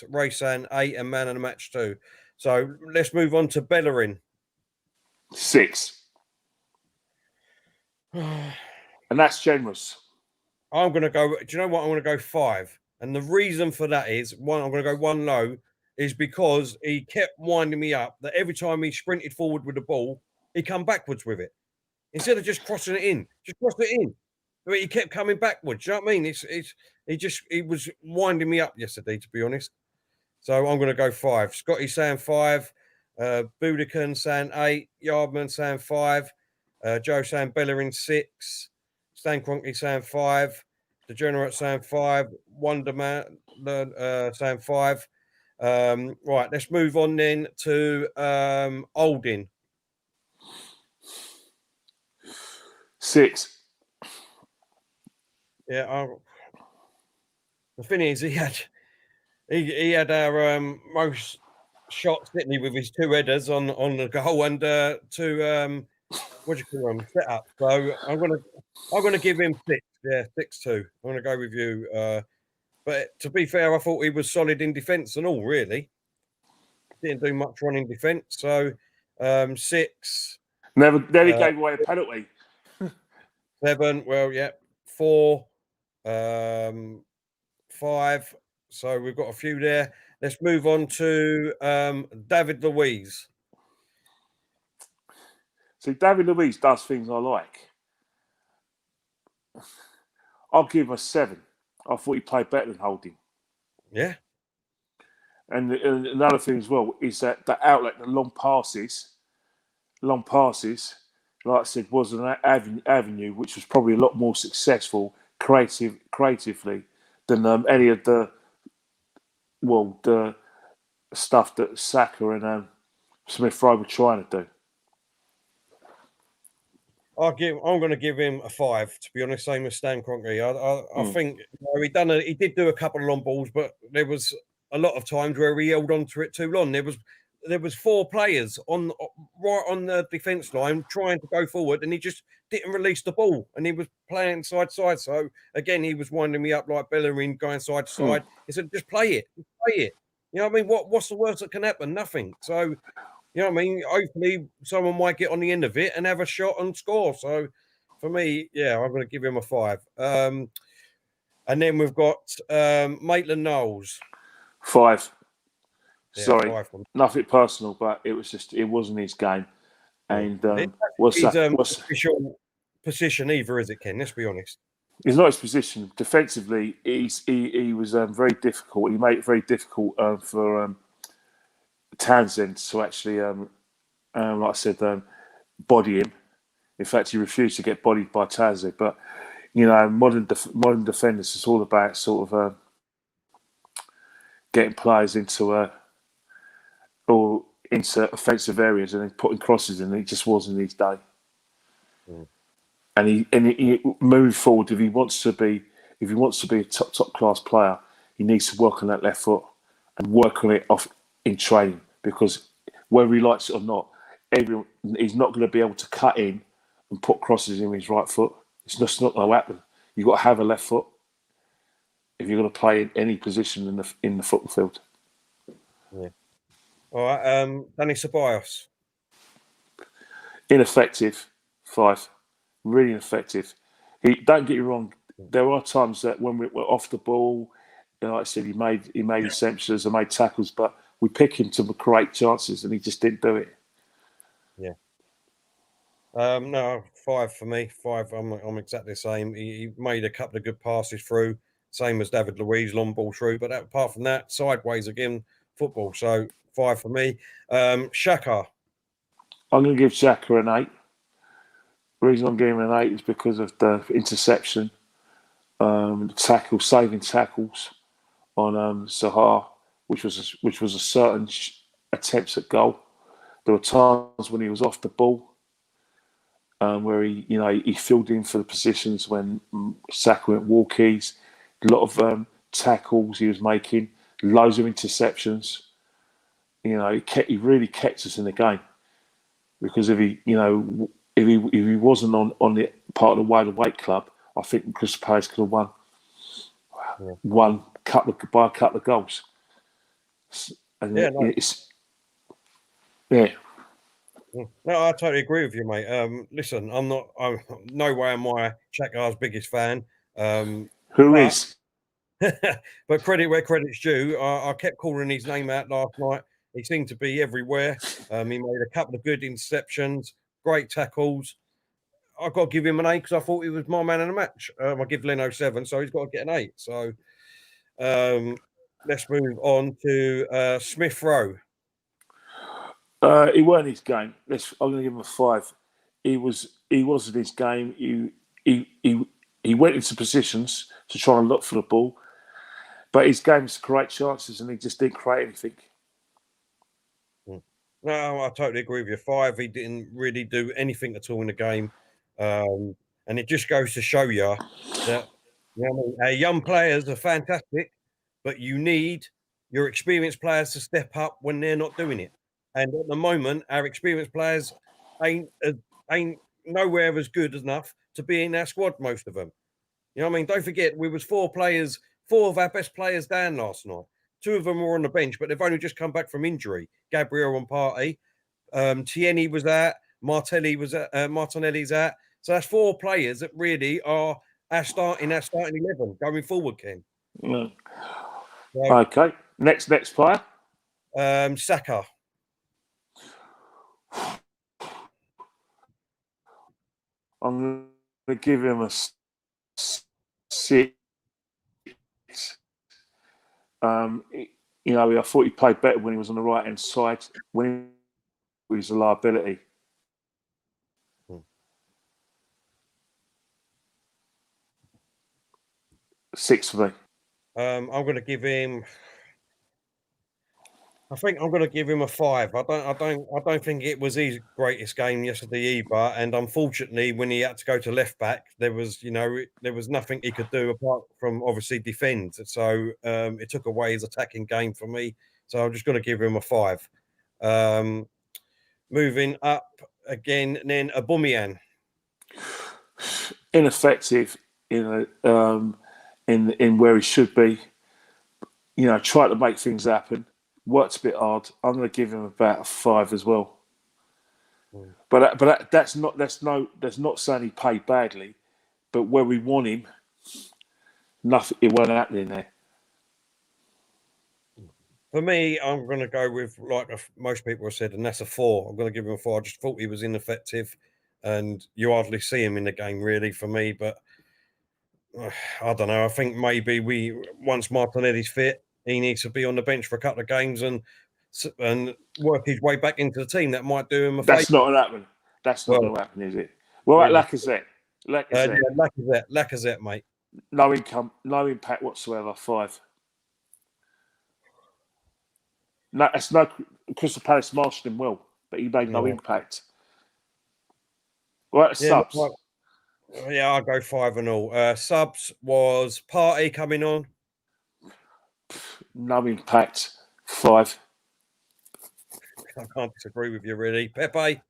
Ray saying 8, and man of the match 2. So let's move on to Bellerin. 6. And that's generous. I'm going to go. Do you know what? I'm going to go 5. And the reason for that is, one, I'm going to go 1 low, is because he kept winding me up that every time he sprinted forward with the ball, he come backwards with it. Instead of just crossing it in. Just cross it in. But he kept coming backwards. Do you know what I mean? He was winding me up yesterday, to be honest. So I'm going to go 5. Scotty saying 5. Budican saying 8. Yardman saying 5. Joe saying Bellerin 6. Stan Kroenke saying 5. Degenerate saying 5. Wonderman saying 5. Right, let's move on then to Oldin. 6. Yeah, the thing is, he had our most shots, didn't he, with his 2 headers on the goal and 2 what do you call them, set up. So I'm gonna give him 6. Yeah, 6-2. I'm gonna go with you. But to be fair, I thought he was solid in defence and all. Really, didn't do much wrong in defence. So 6. Never gave away a penalty. 7. Well, yeah, 4. 5. So we've got a few there. Let's move on to David Luiz. See, David Luiz does things I like. I'll give him a 7. I thought he played better than Holding. Yeah. And another thing as well is that the outlet, the long passes, like I said, was an avenue which was probably a lot more successful creatively than any of the stuff that Saka and Smith Rowe were trying to do. I'm going to give him a 5. To be honest, same as Stan Kroenke. I think he did do a couple of long balls, but there was a lot of times where he held on to it too long. There was 4 players right on the defence line trying to go forward, and he just didn't release the ball, and he was playing side to side. So again, he was winding me up like Bellerin, going side to side. He said, "Just play it, just play it." You know what I mean? What's the worst that can happen? Nothing. So, you know what I mean? Hopefully, someone might get on the end of it and have a shot and score. So, for me, yeah, I'm going to give him a 5. And then we've got Maitland-Niles. 5. Yeah, Sorry, 5. nothing personal, but it wasn't his game. And what's official position either, is it, Ken? Let's be honest. It's not his position. Defensively, he was very difficult. He made it very difficult for Townsend to actually, like I said, body him. In fact, he refused to get bodied by Townsend. But you know, modern defenders, it's all about sort of getting players into offensive areas and then putting crosses in. It just wasn't his day. Mm. And he moving forward, if he wants to be a top class player, he needs to work on that left foot and work on it off in training, because whether he likes it or not, he's not going to be able to cut in and put crosses in with his right foot. It's just not going to happen. You've got to have a left foot if you're going to play in any position in the football field. Yeah. All right. Danny Ceballos. Ineffective. 5. Really ineffective. Don't get you wrong. There are times that when we're off the ball, like I said, he made interceptions and made tackles, but we pick him to create chances, and he just didn't do it. Yeah. No, 5 for me. 5. I'm exactly the same. He made a couple of good passes through, same as David Luiz, long ball through. But apart from that, sideways again, football. So 5 for me. Xhaka. I'm going to give Xhaka an 8. The reason I'm giving him an 8 is because of the interception, the saving tackles on Sahar, which was a certain attempts at goal. There were times when he was off the ball, where he filled in for the positions when Saka went walkies. A lot of tackles he was making, loads of interceptions. He really kept us in the game, because if he wasn't on the part of the Wide Awake club, I think Crystal Palace could have won by a couple of goals. And No, I totally agree with you, mate. Listen, I'm no way am I Xhaka's biggest fan. Who is? But credit where credit's due. I kept calling his name out last night. He seemed to be everywhere. He made a couple of good interceptions, great tackles. I've got to give him an 8 because I thought he was my man in the match. I give Leno 7, so he's got to get an 8. So let's move on to Smith Rowe. He weren't his game. I'm going to give him a 5. He wasn't his game. He went into positions to try and look for the ball, but his game was to create chances, and he just didn't create anything. No, I totally agree with you. 5. He didn't really do anything at all in the game, and it just goes to show you that our young players are fantastic, but you need your experienced players to step up when they're not doing it. And at the moment, our experienced players ain't nowhere as good enough to be in our squad, most of them. You know what I mean? Don't forget, we was 4 of our best players down last night. 2 of them were on the bench, but they've only just come back from injury. Gabriel and Partey. Tierney was out. Martinelli's out. So that's 4 players that really are our starting 11 going forward, Ken. So, okay. Next player. Saka. I'm going to give him a 6. I thought he played better when he was on the right hand side. When he was a liability. 6 for me. I'm going to give him. I think I'm going to give him a 5. I don't think it was his greatest game yesterday either. And unfortunately, when he had to go to left back, there was nothing he could do apart from obviously defend. So it took away his attacking game for me. So I'm just going to give him a 5. Moving up again, then aubameyang. Ineffective, in where he should be. Try to make things happen. Worked a bit hard. I'm going to give him about a 5 as well. But that's not saying he played badly. But where we want him, nothing. It wasn't happening there. For me, I'm going to go with most people have said, and that's a 4. I'm going to give him a 4. I just thought he was ineffective, and you hardly see him in the game really for me. But I don't know. I think maybe once Martinelli's fit, he needs to be on the bench for a couple of games and work his way back into the team. That might do him a favour. That's not going to happen. That's not going to happen, is it? Well, really? Lacazette. Lacazette, mate. No income, no impact whatsoever. 5. No, that's no Crystal Palace marshalling well, but he made no impact. Right, subs. Yeah, I'll go 5-0. Subs was Party coming on. No impact. 5. I can't disagree with you, really. Pepe.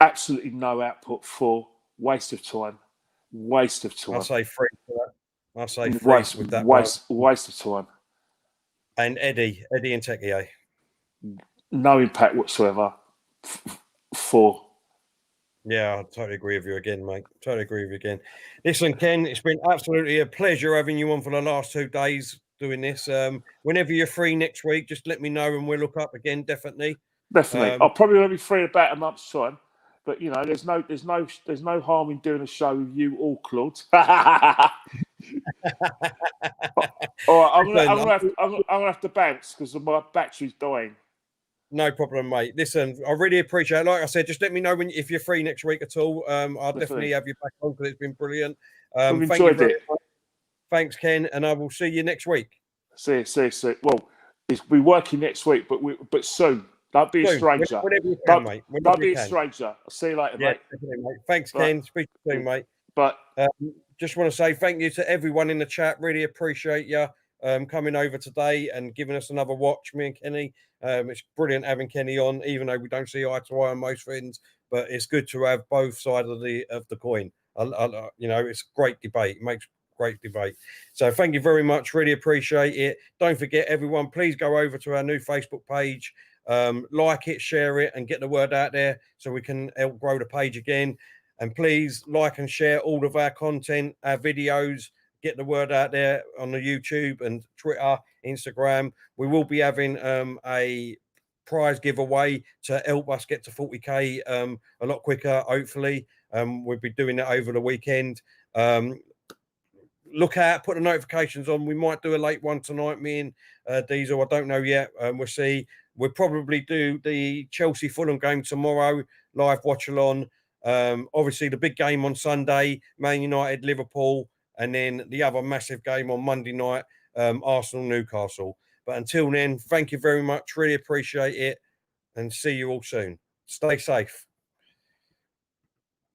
Absolutely no output. 4. Waste of time. Waste of time. I'll say 3 for that. I'll say 3 with that waste of time. And Eddie and Tekier. No impact whatsoever. 4. Yeah, I totally agree with you again, mate. Totally agree with you again. Listen, Ken, it's been absolutely a pleasure having you on for the last 2 days doing this. Whenever you're free next week, just let me know and we'll look up again, definitely. Definitely. I'll probably only be free in about a month's time. But you know, there's no harm in doing a show with you or Claude. All right, I'm gonna have to bounce because my battery's dying. No problem, mate. Listen, I really appreciate it. Like I said, just let me know if you're free next week at all. I'll definitely have you back on because it's been brilliant. We've enjoyed it. Thanks, Ken, and I will see you next week. See. Well, we're working next week, but soon. Don't be a stranger. Whenever you can, mate. Don't be a stranger. I'll see you later, mate. Mate. Thanks, Ken. Speak to you soon, mate. But just want to say thank you to everyone in the chat. Really appreciate you coming over today and giving us another watch, me and Kenny. It's brilliant having Kenny on, even though we don't see eye to eye on most things. But it's good to have both sides of the coin. You know, it's great debate. It makes great debate. So thank you very much. Really appreciate it. Don't forget, everyone, please go over to our new Facebook page. Like it, share it, and get the word out there so we can help grow the page again. And please like and share all of our content, our videos. Get the word out there on the YouTube and Twitter, Instagram. We will be having a prize giveaway to help us get to 40k a lot quicker, hopefully. We'll be doing it over the weekend. Look out, put the notifications on. We might do a late one tonight, me and Diesel. I don't know yet. We'll see. We'll probably do the Chelsea-Fulham game tomorrow, live watch-along. Obviously, the big game on Sunday, Man United, Liverpool, and then the other massive game on Monday night, Arsenal-Newcastle. But until then, thank you very much. Really appreciate it. And see you all soon. Stay safe.